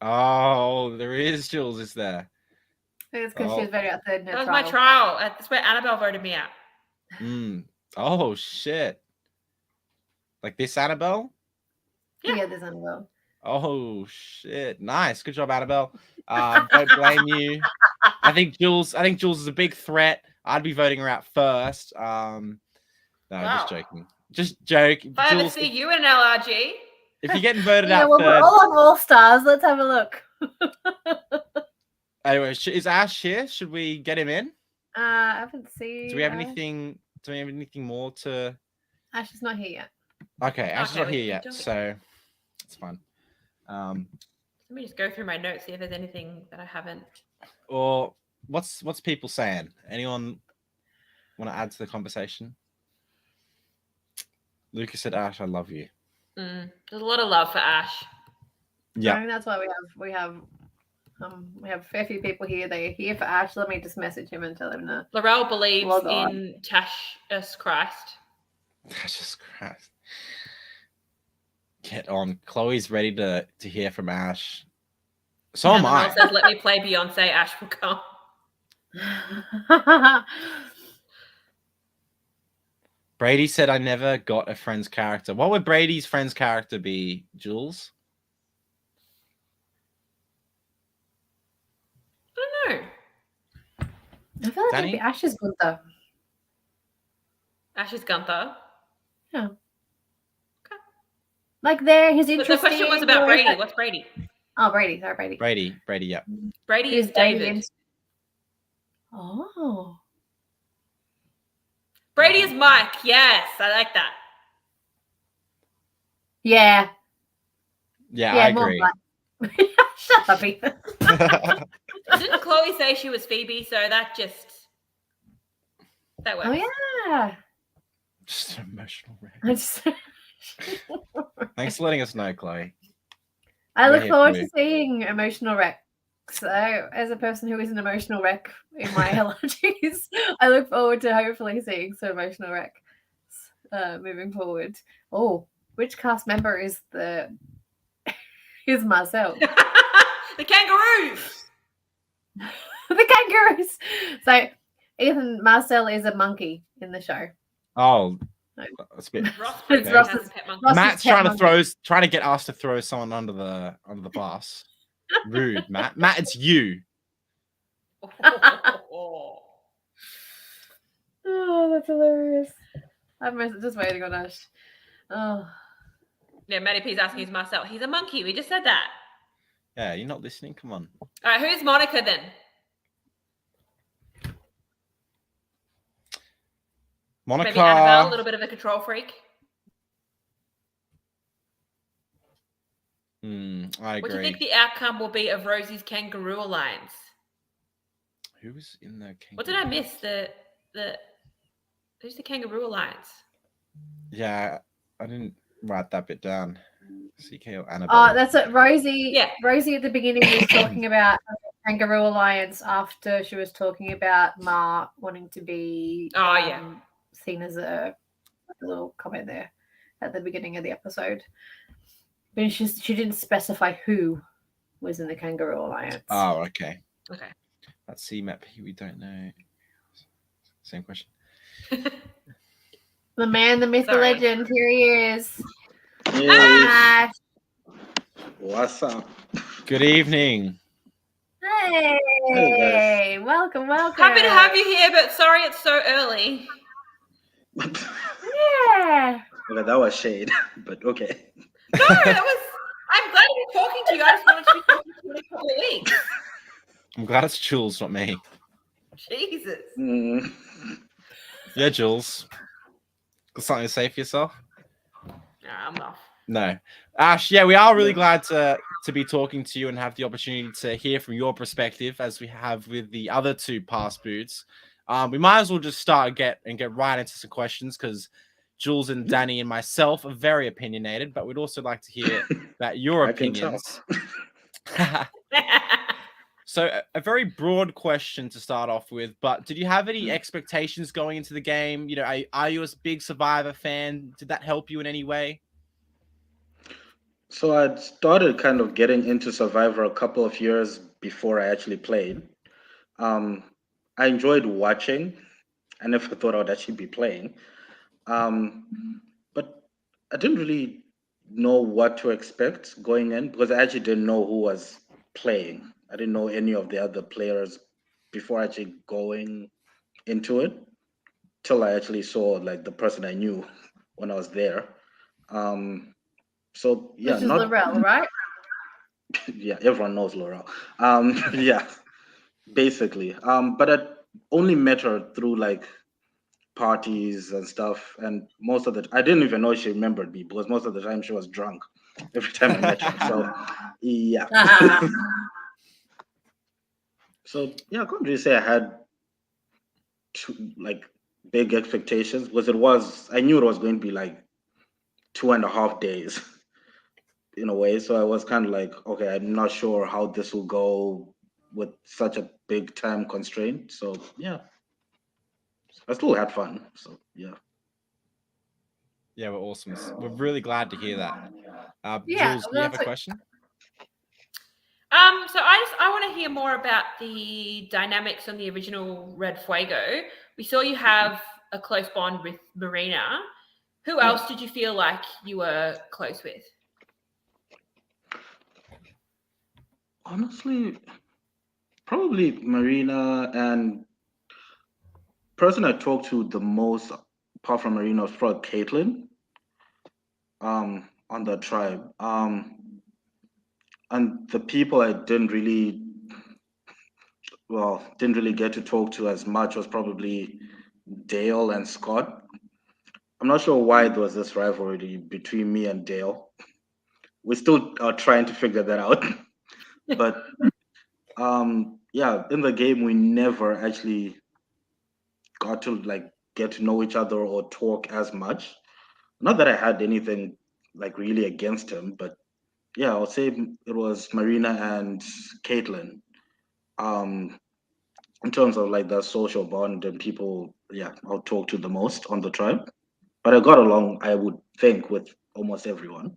Oh, there is, Jules, is there? I think it's because she was voted out third in her trial. That was my trial. That's where Annabelle voted me out. Oh, shit. Like this Annabelle? Yeah, this Annabelle. Oh, shit. Nice. Good job, Annabelle. Don't blame you. I think Jules is a big threat. I'd be voting her out first. No, just joking. Just joke. If I ever see you in LRG. If you're getting voted out third. We're all on All Stars. Let's have a look. Anyway, is Ash here? Should we get him in? I haven't seen. Do we have anything more to? Ash is not here yet. Okay, Ash is not here yet, so it's fine. Let me just go through my notes, see if there's anything that I haven't. Or what's people saying? Anyone want to add to the conversation? Lucas said, "Ash, I love you." There's a lot of love for Ash. Yeah, I think that's why we have a fair few people here. They're here for Ash. Let me just message him and tell him to. Laurel believes in Tashus Christ. Tashus Christ. Get on. Chloe's ready to hear from Ash. So am I. Says, "Let me play Beyonce. Ash will come." Brady said, "I never got a friend's character." What would Brady's friend's character be, Jules? I don't know. I feel like it'd be Ash's Gunther. Ash's Gunther? Yeah. Okay. Like his interesting. The question was about Brady. What's Brady? Oh, Brady. Sorry, Brady. Brady, yeah. Brady is David. Oh. Brady is Mike. Yes, I like that. Yeah. Yeah, I agree. Shut up, Ethan. Didn't Chloe say she was Phoebe? So that works. Oh yeah. Just an emotional wreck. Thanks for letting us know, Chloe. I look forward to seeing emotional wreck So, as a person who is an emotional wreck in my allergies, I look forward to hopefully seeing some emotional wreck moving forward. Oh, which cast member is Marcel? The kangaroos. The kangaroos. So, Ethan Marcel is a monkey in the show. Oh, that's a bit. It's Ross's pet monkey. Matt's trying to get us to throw someone under the bus. Rude, Matt. Matt, it's you. Oh, that's hilarious. I'm just waiting on Ash. Oh. Yeah, Matty P's asking is Marcel. He's a monkey. We just said that. Yeah, you're not listening. Come on. All right, who's Monica then? Monica. Maybe Annabelle, a little bit of a control freak. I agree. What do you think the outcome will be of Rosie's Kangaroo Alliance? Who was in the Kangaroo? What did I miss? Who's the Kangaroo Alliance? Yeah, I didn't write that bit down. CK or Annabelle. Oh, that's it. Rosie. Yeah. Rosie at the beginning was talking about Kangaroo Alliance after she was talking about Ma wanting to be seen as a little comment there at the beginning of the episode. But she didn't specify who was in the Kangaroo Alliance. Oh, okay. Okay. That's CMAP. We don't know. Same question. The man, the myth, the legend. Here he is. Yes. What's up? Good evening. Hey, welcome. Happy to have you here, but sorry it's so early. Yeah. Okay, that was shade, but okay. No, I'm glad to be talking to you. I just wanted to be talking to you in a couple of weeks. I'm glad it's Jules, not me. Jesus. Yeah, Jules. Got something to say for yourself? I'm off. No. Ash, yeah, we are really glad to be talking to you and have the opportunity to hear from your perspective as we have with the other two past boots. We might as well just start and get right into some questions because Jules and Dani and myself are very opinionated, but we'd also like to hear about your opinions. So a very broad question to start off with, but did you have any expectations going into the game? You know, are you a big Survivor fan? Did that help you in any way? So I'd started kind of getting into Survivor a couple of years before I actually played. I enjoyed watching. I never thought I would actually be playing. But I didn't really know what to expect going in because I actually didn't know who was playing. I didn't know any of the other players before actually going into it till I actually saw like the person I knew when I was there. So yeah, Which is Laurel, right? Yeah, everyone knows Laurel. Yeah, basically. But I only met her through like parties and stuff, and most of I didn't even know she remembered me because most of the time she was drunk every time I met her. So yeah. So yeah, I couldn't really say I had like big expectations because I knew it was going to be like 2.5 days in a way. So I was kind of like, okay, I'm not sure how this will go with such a big time constraint. So yeah, I still had fun. So yeah. Yeah, we're awesome. We're really glad to hear that. Yeah, Jules, do you have a question? So I want to hear more about the dynamics on the original Red Fuego. We saw you have a close bond with Marina. Who else did you feel like you were close with? Honestly, probably Marina, and person I talked to the most, apart from Marina, was probably Caitlin. On the tribe. And the people I didn't really get to talk to as much was probably Dale and Scott. I'm not sure why there was this rivalry between me and Dale. We still are trying to figure that out. But yeah, in the game we never actually got to like get to know each other or talk as much. Not that I had anything like really against him, but yeah, I would say it was Marina and Caitlin. in terms of like the social bond and people, I'll talk to the most on the tribe. But I got along, I would think, with almost everyone.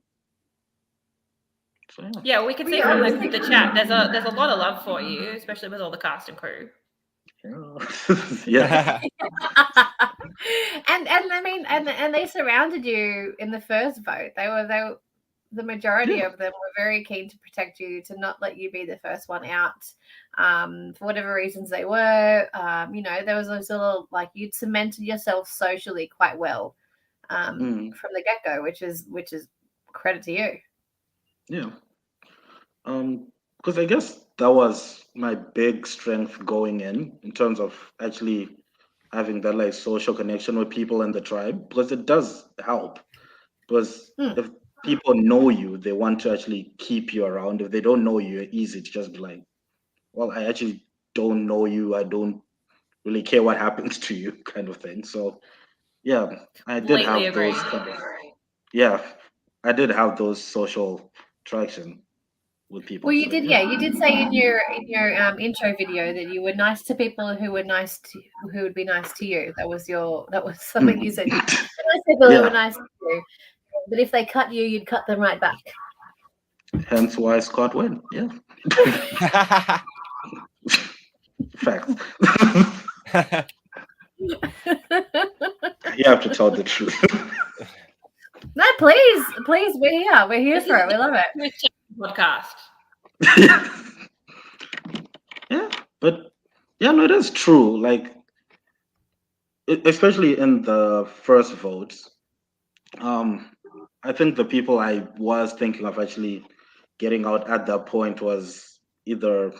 So yeah, we can see from the chat. There's a lot of love for you, especially with all the cast and crew. yeah. and I mean, and they surrounded you in the first vote. They were the majority of them were very keen to protect you, to not let you be the first one out, for whatever reasons they were. There was those little, like, you'd cemented yourself socially quite well from the get-go, which is credit to you. Yeah. Because I guess that was my big strength going in terms of actually having that like social connection with people in the tribe, because it does help. Because if people know you, they want to actually keep you around. If they don't know you, it's easy to just be like, well, I actually don't know you. I don't really care what happens to you, kind of thing. So yeah, I did Completely have those agree. kind of, yeah, I did have those social traction with people. Well, you So did, yeah. You did say in your intro video that you were nice to people who would be nice to you. That was something you said. Nice people who were nice to you, but if they cut you, you'd cut them right back. Hence why Scott win. Yeah. Facts. You have to tell the truth. No, please, we're here for it. We love it. Podcast. Yeah, but yeah, no, it is true. Like, especially in the first votes, I think the people I was thinking of actually getting out at that point was either,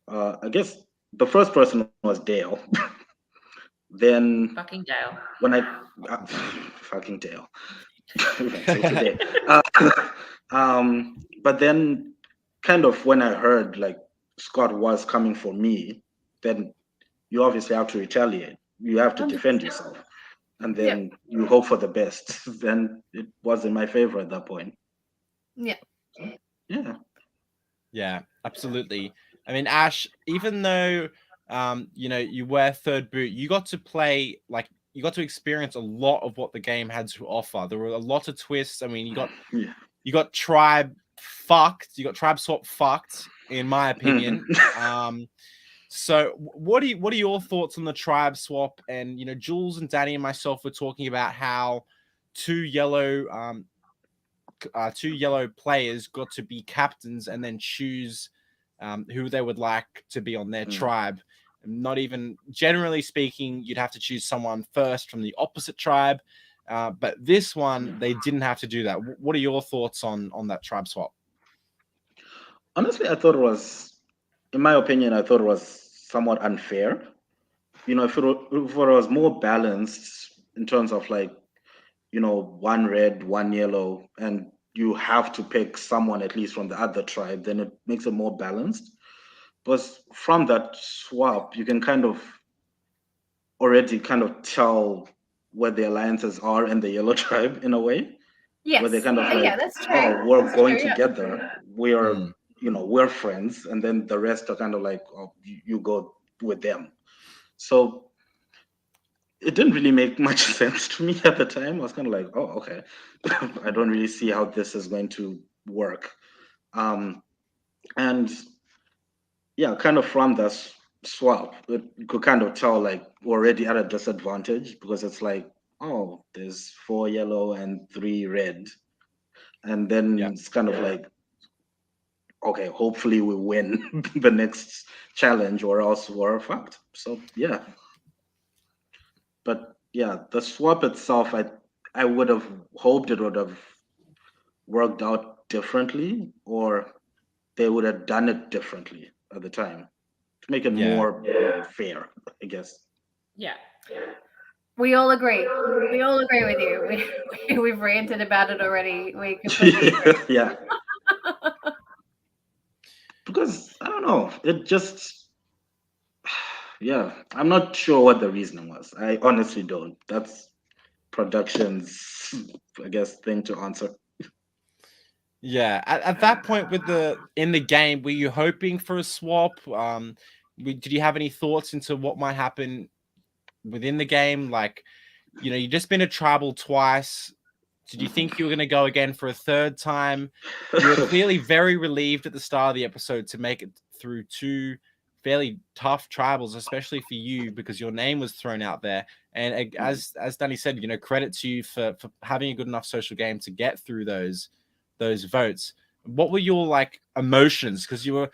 I guess the first person was Dale. Then Fucking Dale. when I fucking Dale. Today. But then kind of when I heard like Scott was coming for me, then you obviously have to retaliate. You have to defend yourself. And then you hope for the best. Then it was in my favor at that point. Yeah. Yeah. Yeah, absolutely. I mean, Ash, even though you were third boot, you got to play, like, you got to experience a lot of what the game had to offer. There were a lot of twists. I mean, you got tribe fucked. You got tribe swap fucked, in my opinion. So what are your thoughts on the tribe swap? And Jules and Dani and myself were talking about how two yellow players got to be captains and then choose who they would like to be on their tribe. Not even, generally speaking, you'd have to choose someone first from the opposite tribe. But this one, they didn't have to do that. What are your thoughts on that tribe swap? Honestly, I thought it was, in my opinion, I thought it was somewhat unfair. If it was more balanced in terms of like, one red, one yellow, and you have to pick someone at least from the other tribe, then it makes it more balanced. But from that swap, you can kind of already tell where the alliances are in the yellow tribe in a way. Yes. Where they kind of like, that's true. we're going together. We are, we're friends. And then the rest are kind of like, you go with them. So it didn't really make much sense to me at the time. I was kind of like, oh, okay. I don't really see how this is going to work. And yeah, kind of from that swap, you could kind of tell like we're already at a disadvantage, because it's like, oh, there's 4 yellow and 3 red. And then it's kind of like, okay, hopefully we win the next challenge or else we're fucked. So yeah. But yeah, the swap itself, I would have hoped it would have worked out differently, or they would have done it differently at the time to make it more fair, I guess. Yeah. We all agree. We all agree with you. We've ranted about it already. We completely agree. Yeah. Because I don't know, it just, yeah, I'm not sure what the reasoning was. I honestly don't. That's production's, I guess, thing to answer. Yeah, at that point in the game, were you hoping for a swap? Did you have any thoughts into what might happen within the game? Like, you just been a tribal twice. Did you think you were going to go again for a third time? You were clearly very relieved at the start of the episode to make it through two fairly tough tribals, especially for you because your name was thrown out there. And as Dani said, credit to you for having a good enough social game to get through those votes. What were your emotions? Because you were,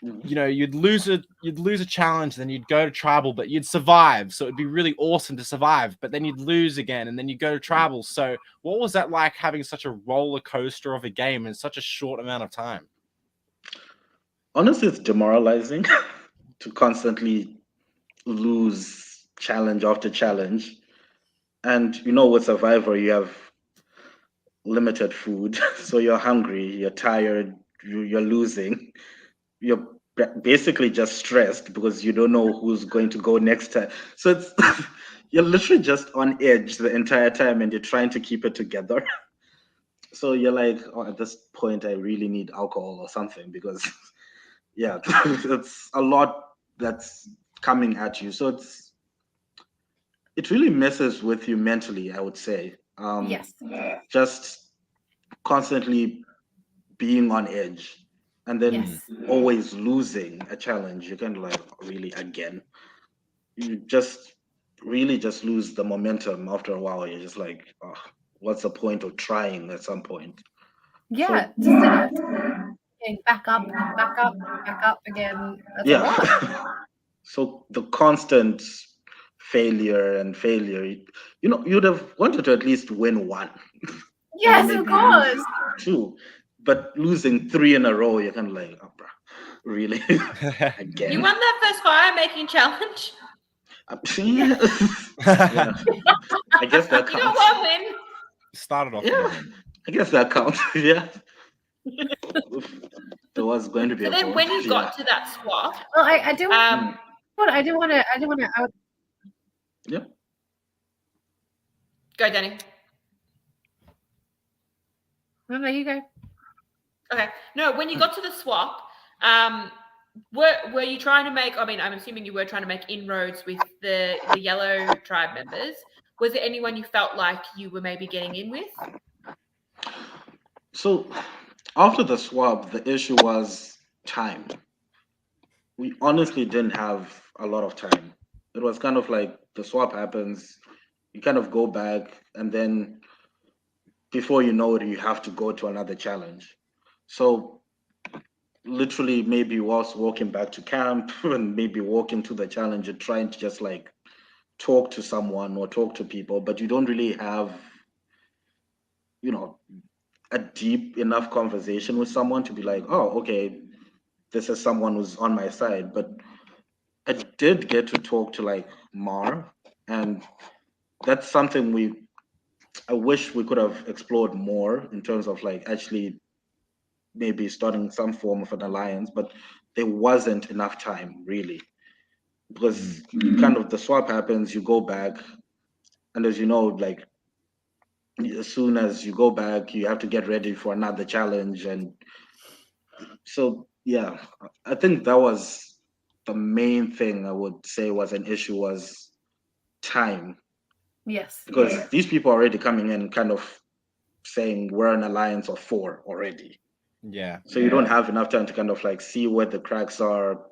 you'd lose a challenge, then you'd go to tribal, but you'd survive. So it'd be really awesome to survive, but then you'd lose again, and then you'd go to tribal. So what was that like, having such a roller coaster of a game in such a short amount of time? Honestly, it's demoralizing to constantly lose challenge after challenge. And with Survivor, you have limited food, so you're hungry, you're tired, you're losing, you're basically just stressed because you don't know who's going to go next time. So it's you're literally just on edge the entire time, and you're trying to keep it together. So you're like, oh, at this point, I really need alcohol or something because, yeah, it's a lot that's coming at you. So it really messes with you mentally, I would say. Yes. Just constantly being on edge, and then always losing a challenge. You can really again. You just really just lose the momentum after a while. You're just like, oh, what's the point of trying at some point? Yeah, So, just back up, back up, back up again. That's a lot. So the constant failure and failure, you'd have wanted to at least win one. Yes, of course. Two, but losing three in a row, you're kind of like, oh, bro, really? Again? You won that first fire making challenge. Yeah. I guess that counts. You got one win. Started off. Yeah, I guess that counts. Yeah. There was going to be. So then, when you got to that swap, well, I do. I do want to. Yeah. Go, Dani. No, you go. Okay. No, when you got to the swap, were you trying to make? I mean, I'm assuming you were trying to make inroads with the yellow tribe members. Was there anyone you felt like you were maybe getting in with? So, after the swap, the issue was time. We honestly didn't have a lot of time. It was kind of like the swap happens, you kind of go back, and then before you know it, you have to go to another challenge. So literally maybe whilst walking back to camp and maybe walking to the challenge and trying to just talk to someone or talk to people, but you don't really have, a deep enough conversation with someone to be like, oh, okay, this is someone who's on my side. But I did get to talk to Mar, and that's something I wish we could have explored more in terms of actually maybe starting some form of an alliance, but there wasn't enough time really, because kind of the swap happens, you go back, and as you know, as soon as you go back, you have to get ready for another challenge, and so yeah, I think that was the main thing I would say was an issue, was time. Yes. Because these people are already coming in kind of saying we're an alliance of 4 already. Yeah. So you don't have enough time to kind of see where the cracks are,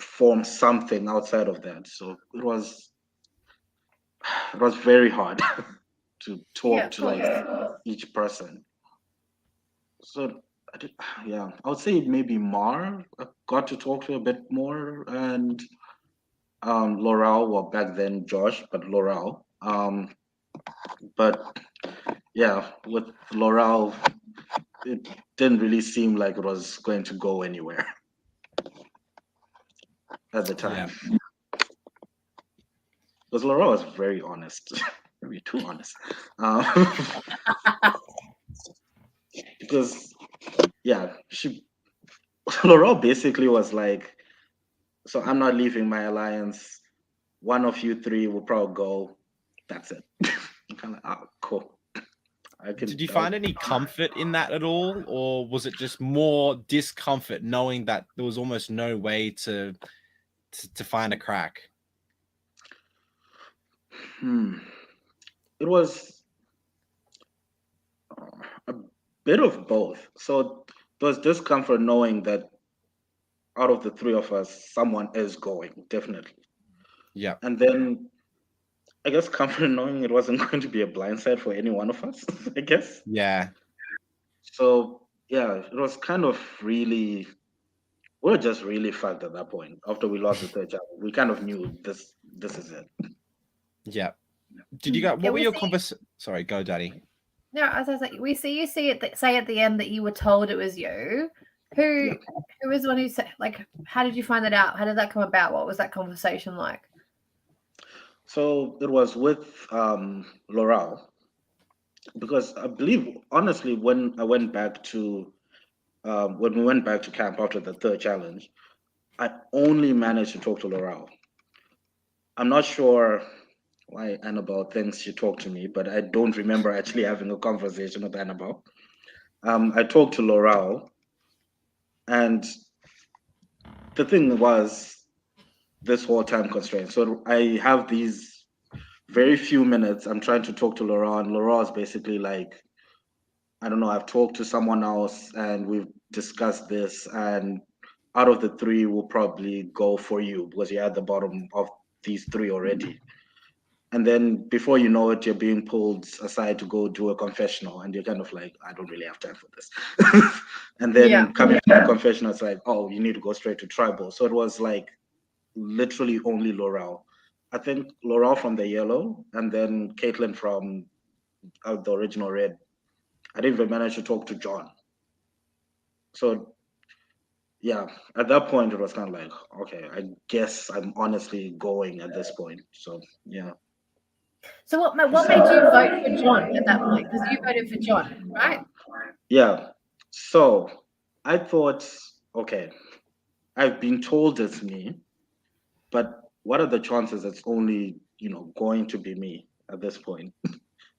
form something outside of that. So it was very hard to talk to each person. So I would say maybe Mar I got to talk to a bit more, and Laurel, well back then Josh, but Laurel. But yeah, with Laurel, it didn't really seem like it was going to go anywhere at the time. Because Laurel was very honest, maybe too honest. Because Laurel basically was like, so I'm not leaving my alliance. One of you 3 will probably go. That's it. I'm kind of like, oh, cool. Did you find any comfort in that at all, or was it just more discomfort knowing that there was almost no way to find a crack? It was a bit of both. So there was discomfort knowing that out of the three of us, someone is going, definitely. Yeah. And then I guess comfort knowing it wasn't going to be a blindside for any one of us, I guess. Yeah. So yeah, it was kind of really, we were just really fucked at that point. After we lost the third challenge, we kind of knew this is it. Yeah. Did you what were your conversations? Sorry, go, Dani. No, as I was like, we see you say at the end that you were told it was you. Who was the one who said, like, how did you find that out? How did that come about? What was that conversation like? So it was with Laurel, because I believe, honestly, when we went back to camp after the third challenge, I only managed to talk to Laurel. I'm not sure why Annabelle thinks she talked to me, but I don't remember actually having a conversation with Annabelle. I talked to Laurel, and the thing was this whole time constraint. So I have these very few minutes. I'm trying to talk to Laurel, and Laurel's basically like, I don't know, I've talked to someone else and we've discussed this, and out of the three, we'll probably go for you because you're at the bottom of these three already. And then before you know it, you're being pulled aside to go do a confessional, and you're kind of like, I don't really have time for this. And then coming to the confessional, it's like, oh, you need to go straight to tribal. So it was like literally only Laurel. I think Laurel from the yellow, and then Caitlin from the original red. I didn't even manage to talk to John. So yeah, at that point it was kind of like, okay, I guess I'm honestly going at this point. So yeah. So what made you vote for John at that point? Because you voted for John, right? Yeah. So I thought, okay, I've been told it's me, but what are the chances it's only, going to be me at this point?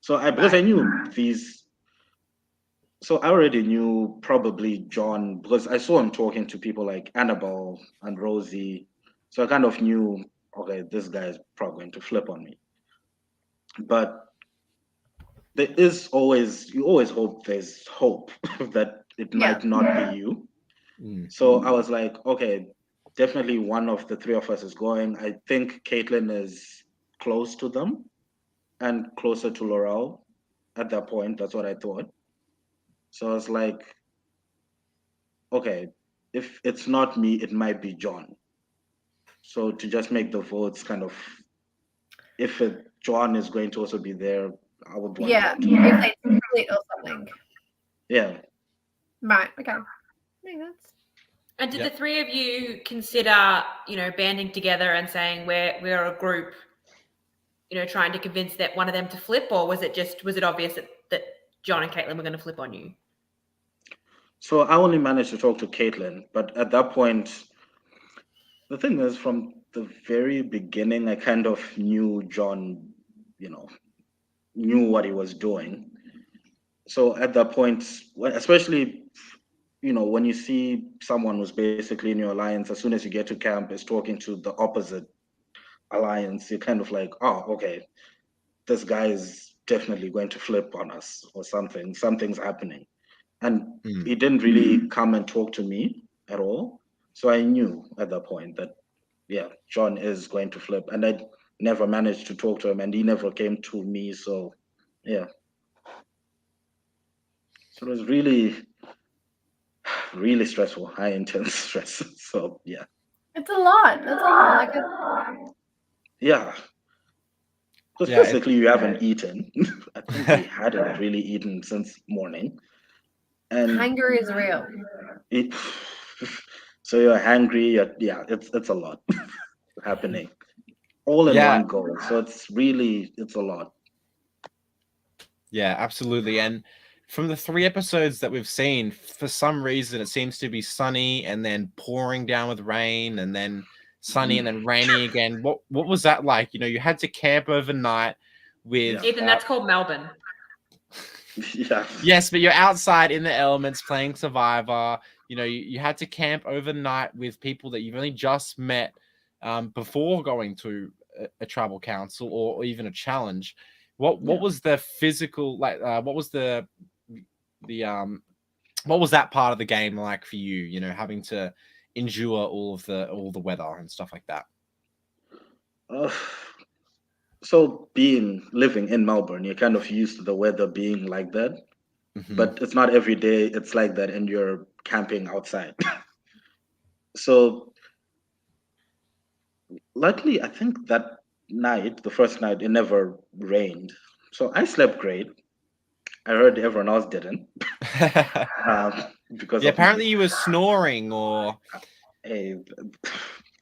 So because I knew these. So I already knew probably John because I saw him talking to people like Annabelle and Rosie. So I kind of knew, okay, this guy is probably going to flip on me. But there is always, you always hope there's hope that it might not be you. So I was like, okay, definitely one of the three of us is going. I think Caitlin is close to them and closer to Laurel at that point. That's what I thought. So I was like, okay, if it's not me, it might be John. So to just make the votes kind of, if John is going to also be there, I would want if they split or something. Yeah. Right. Okay. And did the three of you consider, banding together and saying we're a group, trying to convince that one of them to flip, or was it obvious that John and Caitlin were going to flip on you? So I only managed to talk to Caitlin, but at that point, the thing is, from the very beginning, I kind of knew John, knew what he was doing. So at that point, especially, when you see someone who's basically in your alliance, as soon as you get to camp, is talking to the opposite alliance, you're kind of like, oh, okay, this guy is definitely going to flip on us or something. Something's happening. And he didn't really come and talk to me at all. So I knew at that point that, yeah, John is going to flip. And I never managed to talk to him, and he never came to me. So, yeah. So it was really, really stressful, high intense stress. So, yeah. It's a lot. That's a lot. Yeah. Because basically you haven't eaten. I think we hadn't really eaten since morning. And hunger is real. So you're hungry. It's a lot happening all in one go. So it's a lot. Yeah, absolutely. And from the 3 episodes that we've seen, for some reason, it seems to be sunny and then pouring down with rain and then sunny and then rainy again. What was that like? You had to camp overnight with... Ethan, that's called Melbourne. Yeah. Yes, but you're outside in the elements playing Survivor. You know, you had to camp overnight with people that you've only just met before going to a tribal council or even a challenge. What was the physical what was the what was that part of the game like for you? You know, having to endure all the weather and stuff like that. So living in Melbourne, you're kind of used to the weather being like that, but it's not every day it's like that, and you're camping outside. So luckily, I think that night, the first night, it never rained, so I slept great. I heard everyone else didn't. Because apparently you were snoring or. Hey,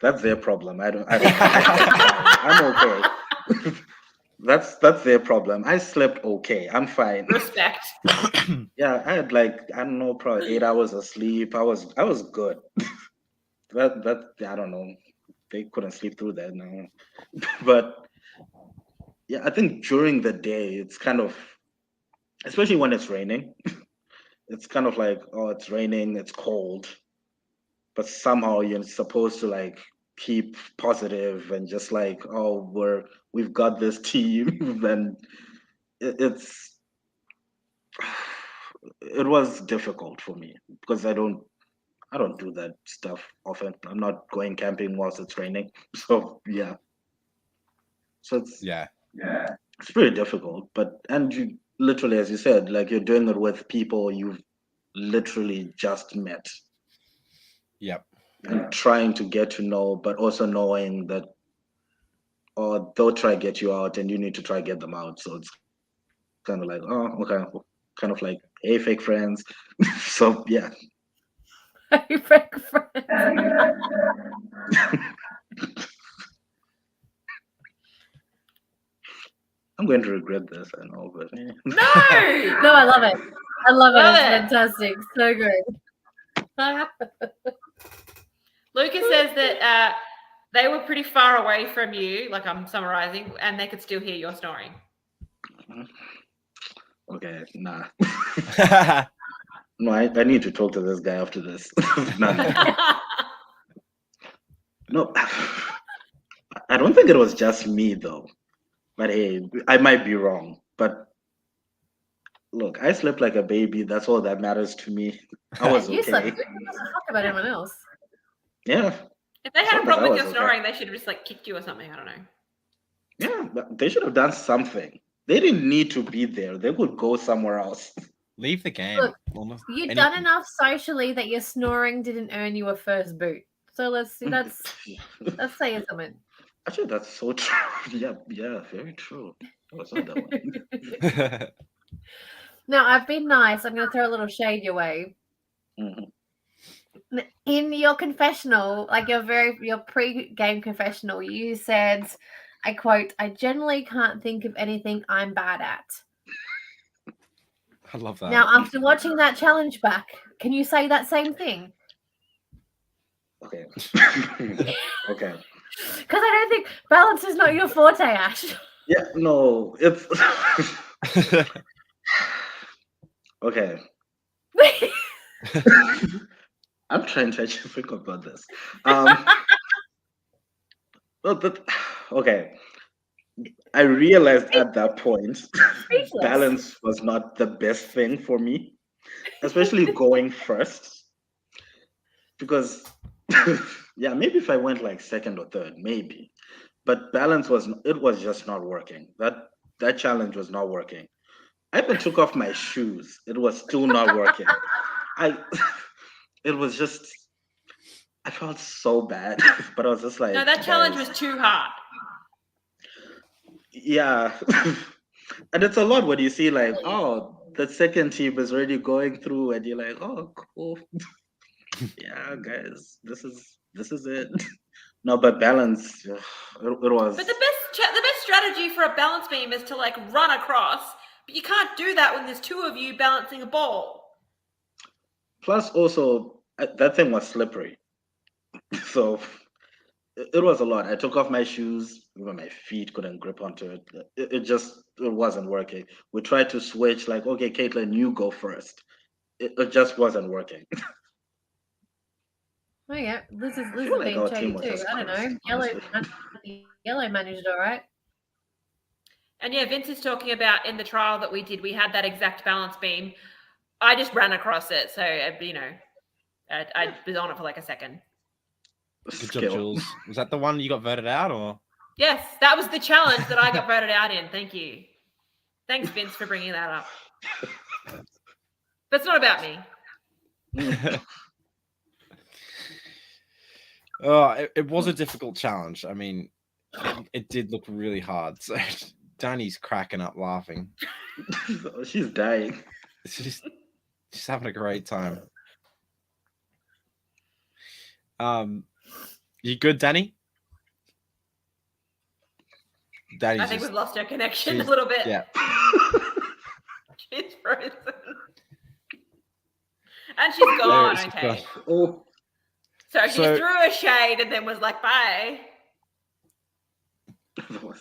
that's their problem. I don't. I'm okay. That's their problem. I slept okay. I'm fine. Respect. Yeah, I had I don't know, probably 8 hours of sleep. I was good. that I don't know. They couldn't sleep through that now. But yeah, I think during the day it's kind of, especially when it's raining, it's kind of like, oh, it's raining, it's cold, but somehow you're supposed to keep positive and just oh, we've got this team. And it's it was difficult for me because I don't do that stuff often. I'm not going camping whilst it's raining. So yeah. So it's it's pretty difficult. And you literally, as you said, you're doing it with people you've literally just met. Yep. And trying to get to know, but also knowing that they'll try to get you out and you need to try to get them out. So it's kind of oh, okay. Kind of hey, fake friends. So yeah. Hey, fake friends. I'm going to regret this, I know, but No, no, I love it. I love it. It's fantastic. So good. Lucas says that they were pretty far away from you, like I'm summarizing, and they could still hear your snoring. Okay, nah. No, I need to talk to this guy after this. No, I don't think it was just me though. But hey, I might be wrong. But look, I slept like a baby. That's all that matters to me. I was You okay. slept. Talk about anyone else. Yeah. If they had a problem with your snoring, they should have just kicked you or something. I don't know. Yeah, but they should have done something. They didn't need to be there. They could go somewhere else. Leave the game. Look, you've done enough socially that your snoring didn't earn you a first boot. So let's say something. Actually, that's so true. Yeah, very true. Oh, it's not that one. Now, I've been nice. I'm going to throw a little shade your way. Mm-hmm. In your confessional, your pre-game confessional, you said, I quote, "I generally can't think of anything I'm bad at." I love that. Now, after watching that challenge back, can you say that same thing? Okay. Okay. Because I don't think balance is not your forte, Ash. Yeah, no, it's okay. I'm trying to actually think about this. Okay. I realized at that point balance was not the best thing for me, especially going first. Because yeah, maybe if I went second or third, maybe. But balance was just not working. That challenge was not working. I even took off my shoes. It was still not working. It was just, I felt so bad, but I was just no, that challenge was too hard. Yeah. And it's a lot when you see oh, the second team is already going through and you're like, oh, cool. Yeah, guys, this is it. No, but balance, it was. But the best strategy for a balance beam is to run across, but you can't do that when there's two of you balancing a ball. Plus, also that thing was slippery, so it was a lot. I took off my shoes, even my feet couldn't grip onto it. It wasn't working. We tried to switch, like, okay, Caitlin, you go first. It just wasn't working. Oh yeah, Liz I is feel like being our shady team was too. just I don't cursed, know. honestly. Yellow managed all right. And yeah, Vince is talking about in the trial that we did, we had that exact balance beam. I just ran across it, so I was on it for like a second. Good job, Jules. Was that the one you got voted out, or? Yes, that was the challenge that I got voted out in. Thank you. Thanks, Vince, for bringing that up. But it's not about me. Oh, it was a difficult challenge. I mean, it did look really hard. So Dani's cracking up laughing. She's dying. She's having a great time. You good, Dani? I think we've lost her connection a little bit. Yeah. She's frozen. And she's gone, okay. Oh. So she just threw a shade and then was like, bye. What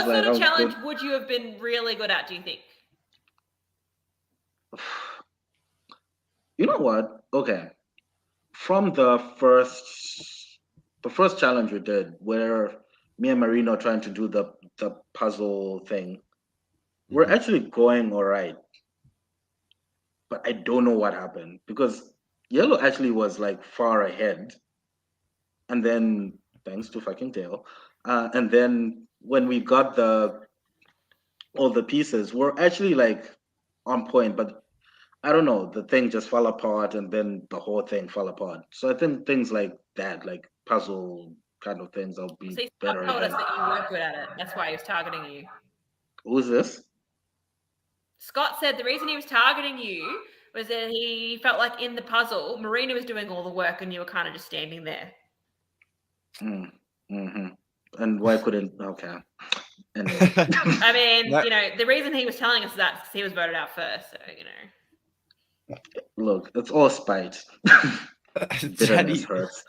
sort of challenge would you have been really good at, do you think? You know what? Okay. From the first challenge we did, where me and Marino are trying to do the puzzle thing, we're actually going all right. But I don't know what happened because Yellow actually was like far ahead. And then thanks to fucking Dale. And then when we got all the pieces, we're actually like on point, but I don't know, the thing just fell apart and then the whole thing fell apart. So I think things like that, like puzzle kind of things, I'll be better at. Scott told us that you weren't good at it. That's why he was targeting you. Who's this? Scott said the reason he was targeting you was that he felt like in the puzzle, Marina was doing all the work and you were kind of just standing there. Mm-hmm. And why couldn't? Okay. Anyway. I mean, the reason he was telling us that is because he was voted out first. So, Look, it's all spite. Bitterness hurts.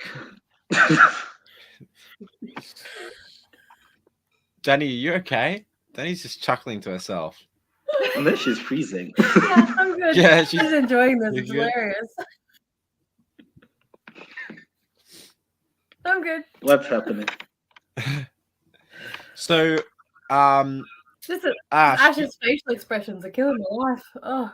Dani, are you okay? Dani's just chuckling to herself. Unless she's freezing. Yeah, I'm good. Yeah, she's enjoying this. It's hilarious. I'm good. What's happening? So, Ash's facial expressions are killing my life. Oh.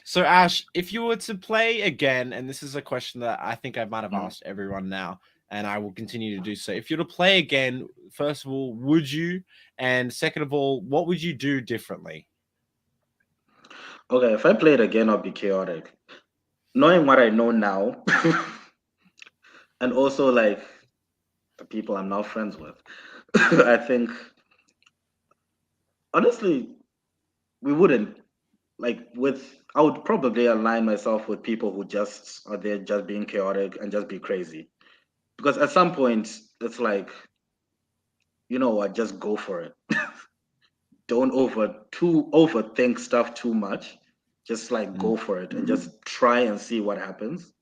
So, Ash, if you were to play again, and this is a question that I think I might have asked everyone now, and I will continue to do so. If you were to play again, first of all, would you? And second of all, what would you do differently? Okay, if I played again, I'll be chaotic. Knowing what I know now, and also like the people I'm now friends with, I think, honestly, we wouldn't. I would probably align myself with people who just are there just being chaotic and just be crazy. Because at some point, it's like, you know what, just go for it. Don't overthink stuff too much. Just like go for it and just try and see what happens.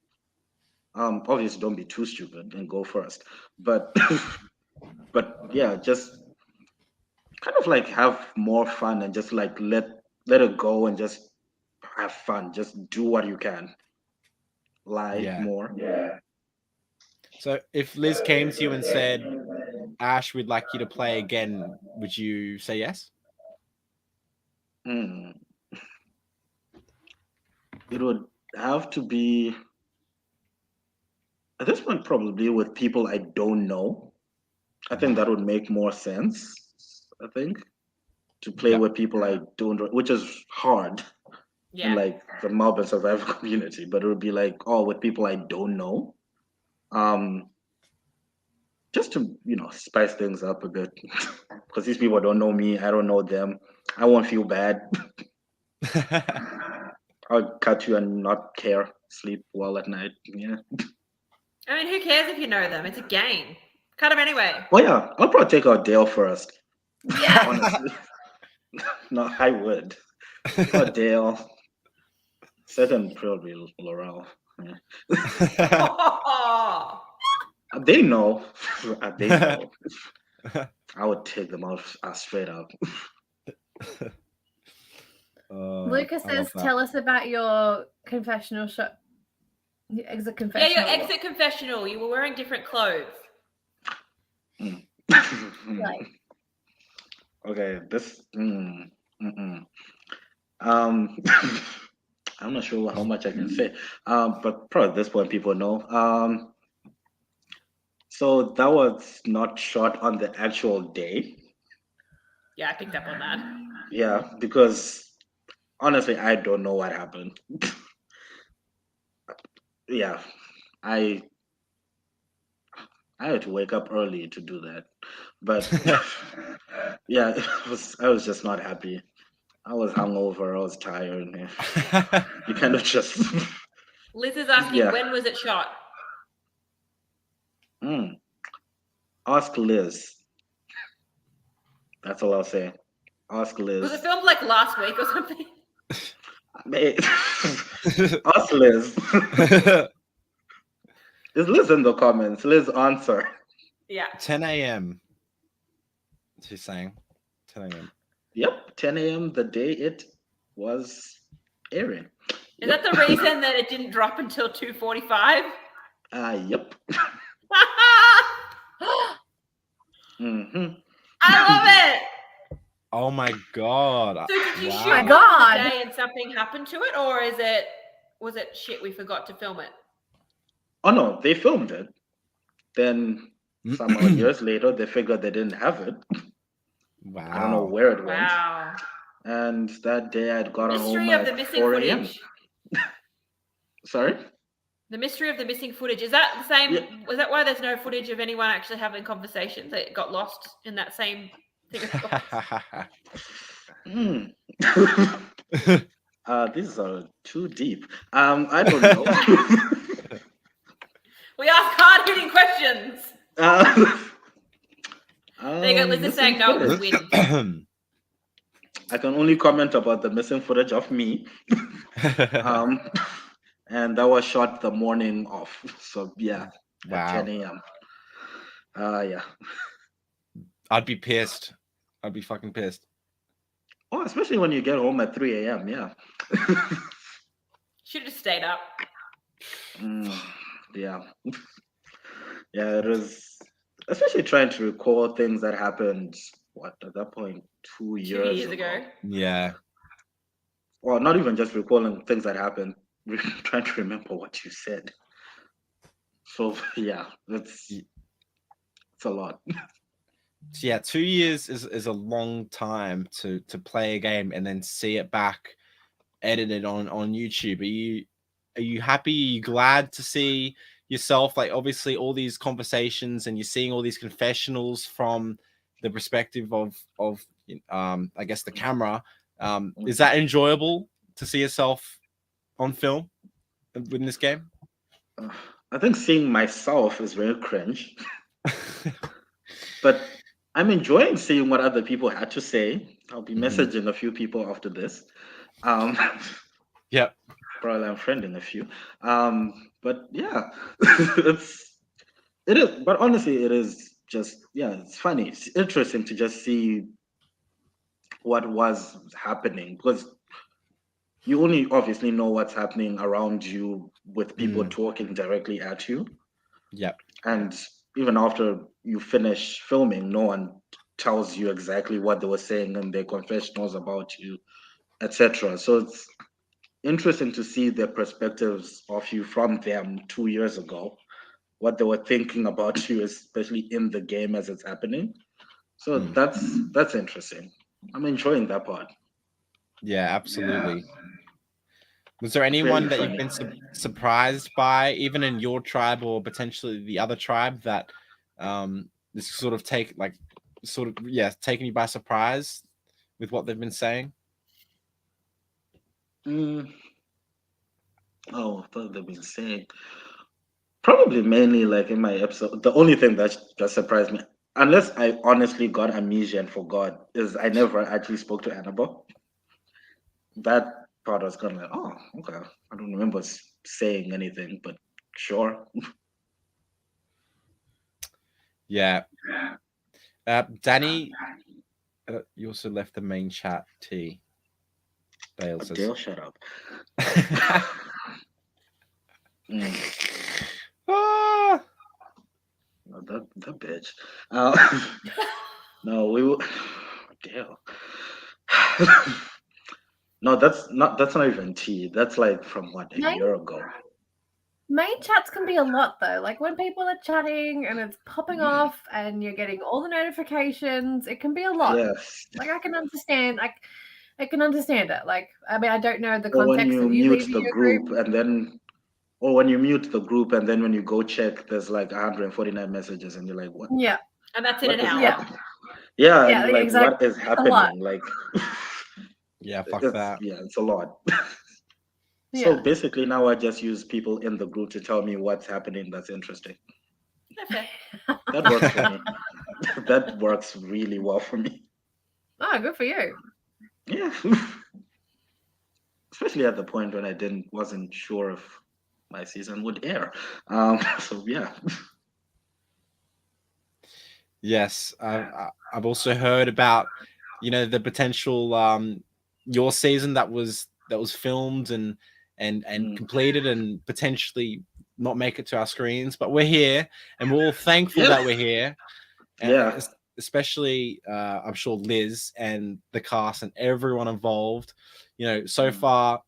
Obviously don't be too stupid and go first. But yeah, just kind of like have more fun and just like let it go and just have fun. Just do what you can. Lie more. Yeah. So if Liz came to you and said, Ash, we'd like you to play again, would you say yes? It would have to be, at this point, probably with people I don't know. I think that would make more sense, I think, to play with people I don't, which is hard in like the Melbourne survival community, but it would be like, with people I don't know. Just to, spice things up a bit, because these people don't know me, I don't know them. I won't feel bad. I'll cut you and not care. Sleep well at night. Yeah. I mean, who cares if you know them? It's a game. Cut them anyway. Oh yeah, I'll probably take out Dale first. Yeah. Honestly. No, I would. Or Dale. Second, probably Laurel. They know. They know. I would take them out straight up. Lucas says, "Tell us about your confessional shot. Your exit Yeah, confessional. your exit confessional. You were wearing different clothes. Like, Okay, this. I'm not sure how much I can say. But probably at this point people know. So that was not shot on the actual day. Yeah, I picked up on that. Yeah, because honestly, I don't know what happened. Yeah, I had to wake up early to do that, but yeah, I was just not happy. I was hungover. I was tired. You kind of just. Liz is asking, Yeah. when was it shot? Ask Liz. That's all I'll say. Ask Liz. Was it filmed like last week or something? Ask Liz. Is Liz in the comments? Liz, answer. Yeah. 10 a.m. She's saying 10 a.m. Yep, 10 a.m. the day it was airing. Is that the reason that it didn't drop until 2:45? Yep. I love it. Oh my god! So did you shoot My one God. on the day and something happened to it, or was it shit we forgot to film it? Oh no, they filmed it. Then some odd years later, they figured they didn't have it. Wow! I don't know where it went. Wow. And that day I'd gotten Mystery home of the at missing 4 a.m. footage. Sorry? The mystery of the missing footage. Is that the same? Yeah. Was that why there's no footage of anyone actually having conversations? It got lost in that same thing of These are too deep. I don't know. We ask hard-hitting questions. There you go. Liz is saying no, it was wind. I can only comment about the missing footage of me. And that was shot the morning of. So yeah, at 10 a.m. Yeah. I'd be pissed. I'd be fucking pissed. Oh, especially when you get home at 3 a.m. Yeah. Should have stayed up. Yeah. Yeah, it was, especially trying to recall things that happened, what, at that point, 2 years ago. Yeah. Well, not even just recalling things that happened, trying to remember what you said. So yeah, it's a lot. Yeah, 2 years is a long time to play a game and then see it back edited on YouTube. Are you happy? Are you glad to see yourself? Like, obviously all these conversations and you're seeing all these confessionals from the perspective of I guess the camera. Is that enjoyable to see yourself on film in this game? I think seeing myself is very cringe. But I'm enjoying seeing what other people had to say. I'll be messaging a few people after this. Yep. Probably I'm friending a few. But yeah, it is. But honestly, it is just, yeah, it's funny. It's interesting to just see what was happening, because you only obviously know what's happening around you with people talking directly at you. Yep. And even after you finish filming, no one tells you exactly what they were saying in their confessionals about you, etc. So it's interesting to see the perspectives of you from them 2 years ago, what they were thinking about you, especially in the game as it's happening. So that's interesting. I'm enjoying that part. Yeah, absolutely. Yeah. Was there anyone that you've been surprised by, even in your tribe or potentially the other tribe, that this sort of taking you by surprise with what they've been saying? Oh, what they've been saying. Probably mainly like in my episode. The only thing that surprised me, unless I honestly got amnesia and forgot, is I never actually spoke to Annabelle. That part was kind of like, oh, okay. I don't remember saying anything, but sure. Yeah. Dani, you also left the main chat. Dale says. Dale, shut up. Ah! No, that bitch. No, we will. Dale. No, that's not even tea. That's like from what, a year ago. Main chats can be a lot though. Like when people are chatting and it's popping off and you're getting all the notifications, it can be a lot. Yes. Like I can understand. I can understand it. Like I mean, I don't know the Or when context you of you mute leaving the your group and then, or when you mute the group and then when you go check, there's like 149 messages and you're like, what? Yeah. And that's in an What is hour. happening? Yeah, Yeah, and you're like, exactly. what is It's a lot. happening? Like, Yeah, fuck it's, that. yeah, it's a lot. Yeah. So basically, now I just use people in the group to tell me what's happening that's interesting. Okay. That works for me. That works really well for me. Oh, good for you. Yeah. Especially at the point when I wasn't sure if my season would air. So yeah. Yes, I've also heard about, the potential your season that was filmed and completed and potentially not make it to our screens, but we're here and we're all thankful that we're here. Yeah. Especially I'm sure Liz and the cast and everyone involved. So far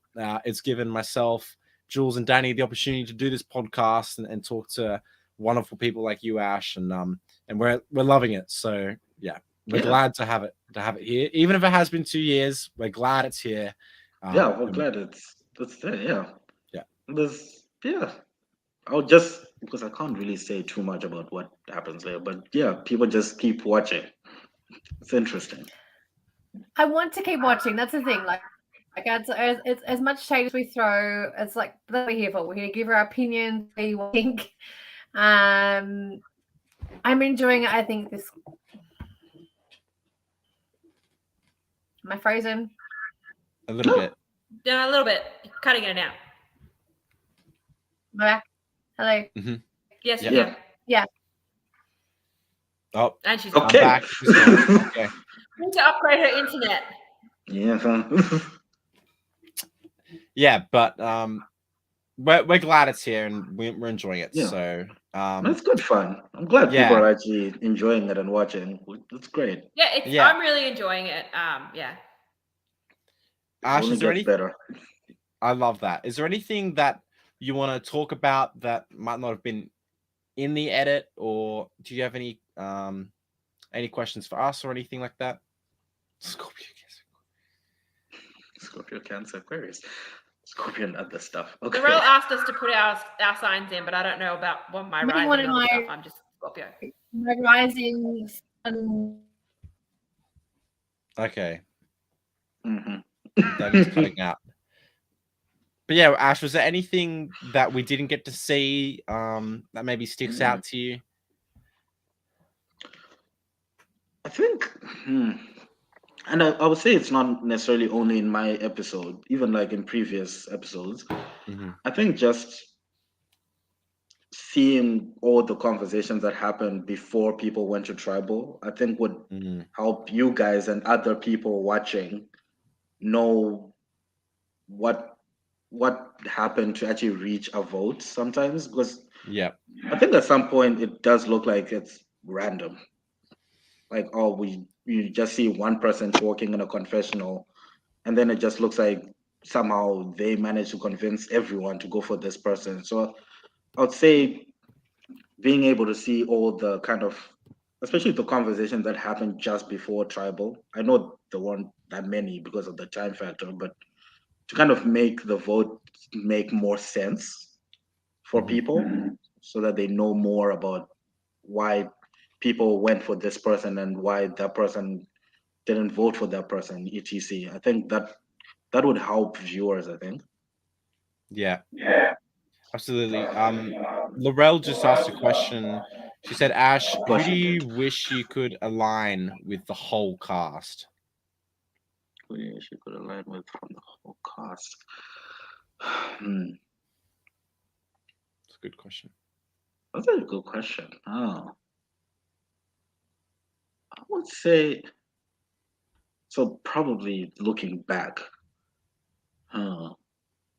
it's given myself, Jules, and Dani the opportunity to do this podcast and talk to wonderful people like you, Ash, and we're loving it. So yeah, we're glad to have it here, even if it has been 2 years. We're glad it's here. Yeah, we're glad it's there. Yeah. Yeah. I'll just, because I can't really say too much about what happens there, but yeah, people just keep watching. It's interesting. I want to keep watching. That's the thing. Like it's as much shade as we throw. It's like that we're here for. We're here to give our opinions. We think. I'm enjoying it. I think this. Am I frozen? A little bit. Yeah, a little bit. Cutting it out. Am I back? Hello. Mm-hmm. Yes. Yeah. Yeah. Oh, and she's okay. I'm back. Okay. Need to upgrade her internet. Yeah. Yeah, but we're glad it's here and we're enjoying it. Yeah. So That's good fun. I'm glad people are actually enjoying it and watching. That's great. Yeah, I'm really enjoying it. Yeah. Ash, Only is there gets better. I love that. Is there anything that you want to talk about that might not have been in the edit, or do you have any questions for us or anything like that? Scorpio, Cancer, Aquarius. Scorpio and other stuff. Okay. Narelle asked us to put our signs in, but I don't know about what my rising and other stuff. I'm just Scorpio. My rising sun. Okay. Mm-hmm. That is cutting out. But yeah, Ash, was there anything that we didn't get to see that maybe sticks out to you? I think, and I would say it's not necessarily only in my episode, even like in previous episodes. Mm-hmm. I think just seeing all the conversations that happened before people went to tribal, I think would help you guys and other people watching know what happened to actually reach a vote sometimes, because I think at some point it does look like it's random. Like, you just see one person talking in a confessional, and then it just looks like somehow they managed to convince everyone to go for this person. So I would say being able to see all the kind of, especially the conversations that happened just before tribal. I know there weren't that many because of the time factor, but to kind of make the vote make more sense for people, so that they know more about why people went for this person and why that person didn't vote for that person, etc. I think that would help viewers, I think. Yeah. Absolutely. Laurel just asked a question. She said, Ash, who do you wish you could align with the whole cast? Who do you wish you could align with from the whole cast? good question. That's a good question. Oh, I would say so. Probably looking back,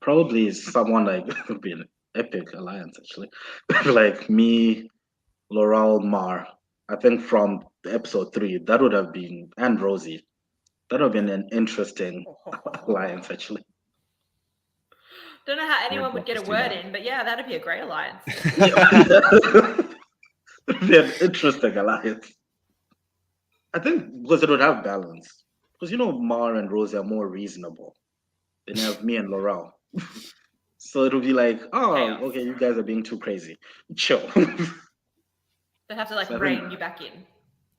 probably someone like would be an epic alliance actually, like me, Laurel, Mar. I think from episode 3, that would have been, and Rosie. That would have been an interesting alliance actually. Don't know how anyone Red would get a Box, too word bad. in, but yeah, that'd be a great alliance. It'd be an interesting alliance. I think because it would have balance. Because Mar and Rosie are more reasonable. Then you have me and Laurel. So it'll be like, oh, Chaos. okay, you guys are being too crazy. Chill. They have to like So I rein think- you back in.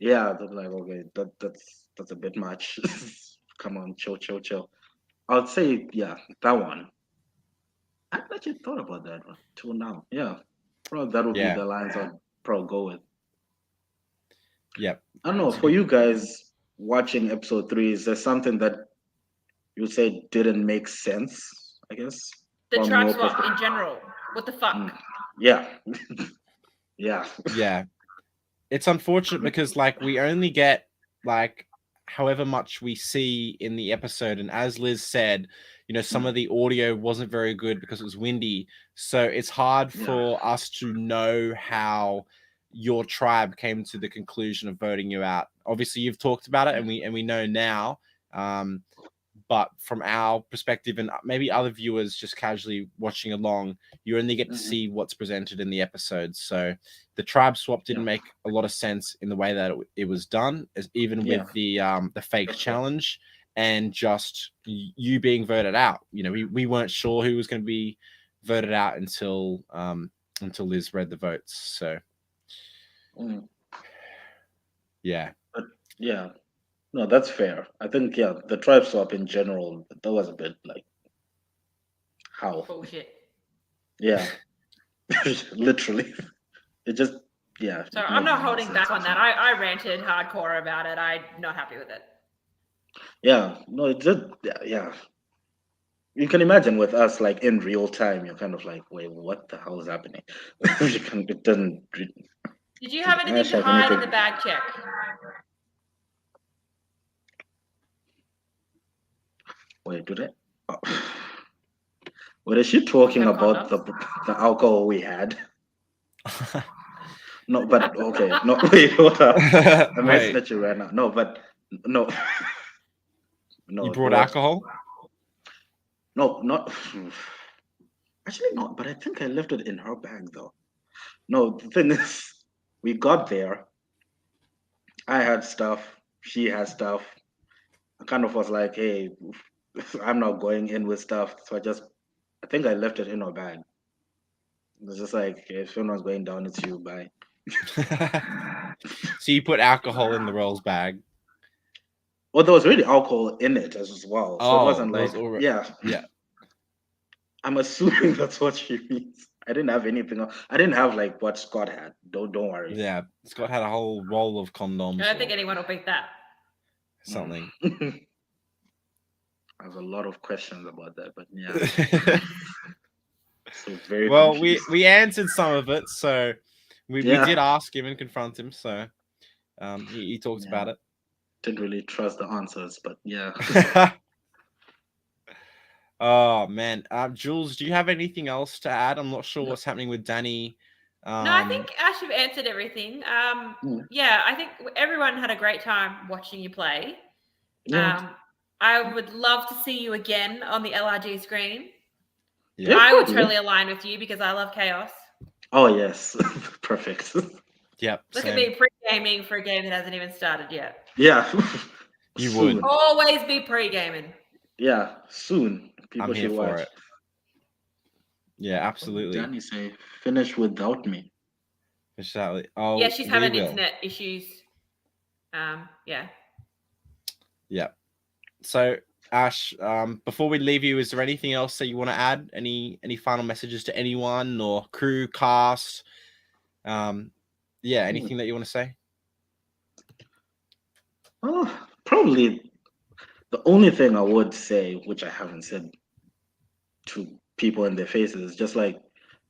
Yeah, they're like, okay, that's a bit much. Come on, chill, chill, chill. I'd say, yeah, that one. I actually thought about that one till now. Yeah, probably that would be Yeah. the lines I'd probably go with. Yep. I don't know. For you guys watching episode 3, is there something that you say didn't make sense? I guess The from tribe your swap perspective? in general. What the fuck? Yeah, yeah, Yeah. It's unfortunate because like we only get like however much we see in the episode, and as Liz said, some of the audio wasn't very good because it was windy, so it's hard for us to know how your tribe came to the conclusion of voting you out. Obviously you've talked about it and we know now, but from our perspective and maybe other viewers just casually watching along, you only get to see what's presented in the episode. So the tribe swap didn't make a lot of sense in the way that it was done, as even with the fake challenge and just you being voted out. We weren't sure who was going to be voted out until Liz read the votes. So yeah. yeah. No, that's fair. I think the tribe swap in general, that was a bit like how Bullshit. yeah, literally. It just So I'm not holding back on that. I ranted hardcore about it. I'm not happy with it. Yeah, no, it did. Yeah. You can imagine with us, like in real time, you're kind of like, wait, what the hell is happening? It doesn't. Did you have anything to hide in the bag check? Wait, do they? Oh. What is she talking about? The alcohol we had? No, but okay. No, wait, hold up. I might snitch you right now. No, but no. No. You brought alcohol? No, not. Actually, not. But I think I left it in her bag, though. No, the thing is, we got there. I had stuff. She had stuff. I kind of was like, hey, I'm not going in with stuff. So I think I left it in her bag. It was just like, if someone's going down, it's you. Bye. So you put alcohol in the Roll's bag? Well, there was really alcohol in it as well. So it wasn't like, yeah. I'm assuming that's what she means. I didn't have anything else. I didn't have like what Scott had. Don't worry. Yeah, Scott had a whole roll of condoms. I don't think anyone will beat that. Something. I have a lot of questions about that, but yeah. So very well, confused. we answered some of it, so we did ask him and confront him, so he talked about it. Didn't really trust the answers, but yeah. Oh man, Jules, do you have anything else to add? I'm not sure what's happening with Dani. No, I think Ash have answered everything. Yeah, I think everyone had a great time watching you play. Yeah. I would love to see you again on the LRG screen. Yeah. I would totally align with you because I love chaos. Oh yes, perfect. Yep. Look at me pre-gaming for a game that hasn't even started yet. Yeah. You soon. would always be pre-gaming. Yeah, soon. People I'm here should for watch. it. Yeah, absolutely. Dani say, finish without me. Exactly. Oh, yeah, she's having internet issues. Yeah. Yeah. So, Ash, before we leave you, is there anything else that you want to add? Any final messages to anyone or crew, cast? Anything that you want to say? Oh, probably the only thing I would say, which I haven't said to people in their faces, is just like,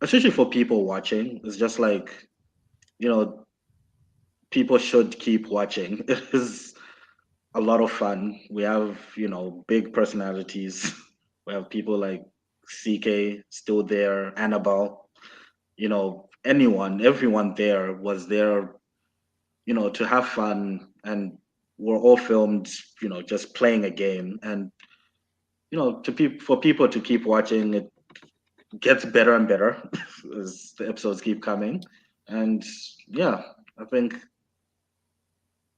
especially for people watching. It's just like, you know, people should keep watching. It is a lot of fun. We have, you know, big personalities. We have people like CK still there, Annabelle, you know, everyone there was there, you know, to have fun, and we're all filmed, you know, just playing a game. And, you know, for people to keep watching, it gets better and better as the episodes keep coming. And yeah, I think,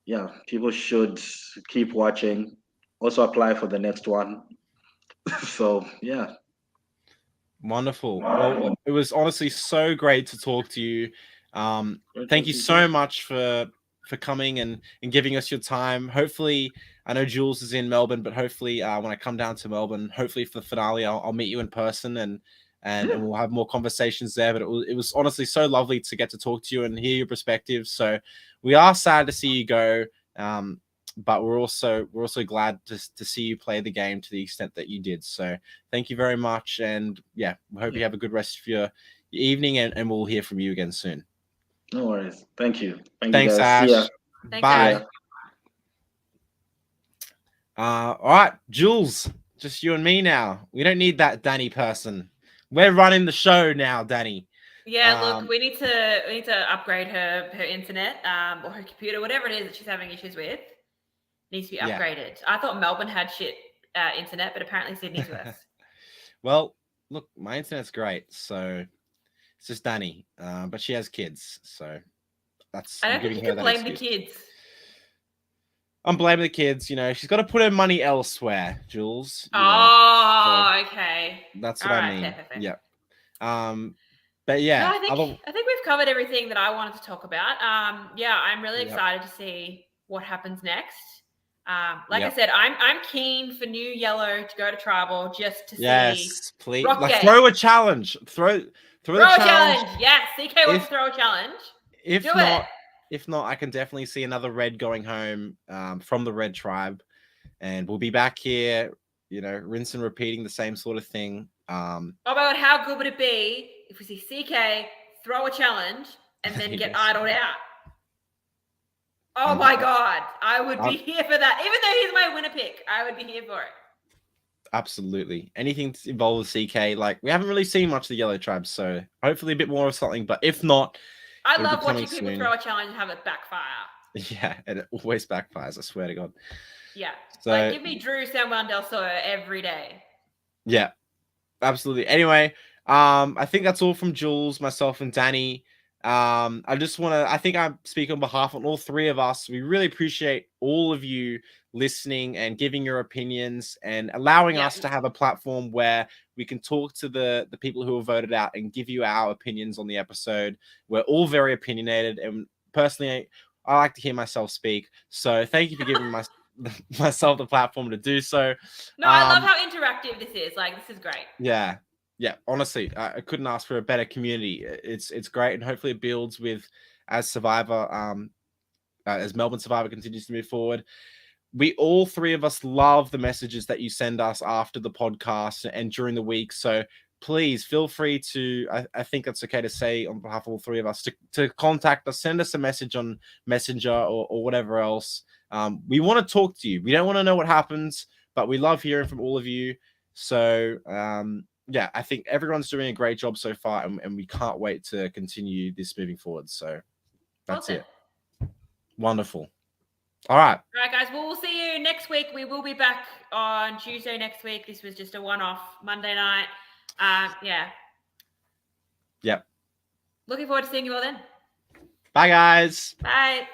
yeah, people should keep watching. Also apply for the next one. So yeah. Wonderful. Well, it was honestly so great to talk to you. Thank you so much for coming and giving us your time. Hopefully, I know Jules is in Melbourne, but hopefully when I come down to Melbourne, hopefully for the finale, I'll meet you in person and we'll have more conversations there. But it was honestly so lovely to get to talk to you and hear your perspectives. So we are sad to see you go. But we're also glad to see you play the game to the extent that you did. So thank you very much, and yeah, we hope you have a good rest of your evening, and we'll hear from you again soon. No worries. Thank you. Thanks, you guys. Ash. See ya. Thanks, Bye. All right, Jules, just you and me now. We don't need that Dani person. We're running the show now, Dani. Yeah, look, we need to upgrade her internet, or her computer, whatever it is that she's having issues with. Needs to be upgraded. I thought Melbourne had shit internet, but apparently Sydney's worse. Well, look, my internet's great, so it's just Dani, but she has kids, so that's. I don't think you can blame the kids. I'm blaming the kids. You know, she's got to put her money elsewhere, Jules. Okay. That's what I mean. Fair. Yeah. But yeah, no, I think we've covered everything that I wanted to talk about. Yeah, I'm really excited to see what happens next. Like I said, I'm keen for New Yellow to go to tribal just to see. Please. Like, throw a challenge. Throw a challenge. Yes, CK wants to throw a challenge. If not, I can definitely see another red going home from the red tribe, and we'll be back here. You know, rinse and repeating the same sort of thing. About how good would it be if we see CK throw a challenge and then get idled out? Oh my God, I would be here for that. Even though he's my winner pick, I would be here for it. Absolutely. Anything involved with CK, like we haven't really seen much of the Yellow Tribe, so hopefully a bit more of something. But if not, I love watching people throw a challenge and have it backfire. Yeah, and it always backfires, I swear to God. Yeah. So, like, give me Drew San Del Sur every day. Yeah, absolutely. Anyway, I think that's all from Jules, myself, and Dani. I just want to, I think I speak on behalf of all three of us. We really appreciate all of you listening and giving your opinions and allowing us to have a platform where we can talk to the people who have voted out and give you our opinions on the episode. We're all very opinionated, and personally, I like to hear myself speak. So thank you for giving myself the platform to do so. No, I love how interactive this is. Like, this is great. Yeah. Yeah, honestly, I couldn't ask for a better community. It's great, and hopefully it builds with as Survivor, as Melbourne Survivor continues to move forward. We all three of us love the messages that you send us after the podcast and during the week. So please feel free to, I think that's okay to say on behalf of all three of us, to contact us, send us a message on Messenger or whatever else. We want to talk to you. We don't want to know what happens, but we love hearing from all of you. So, yeah, I think everyone's doing a great job so far, and we can't wait to continue this moving forward. So that's it. Wonderful. All right. All right, guys. Well, we'll see you next week. We will be back on Tuesday next week. This was just a one-off Monday night. Yeah. Yep. Looking forward to seeing you all then. Bye, guys. Bye.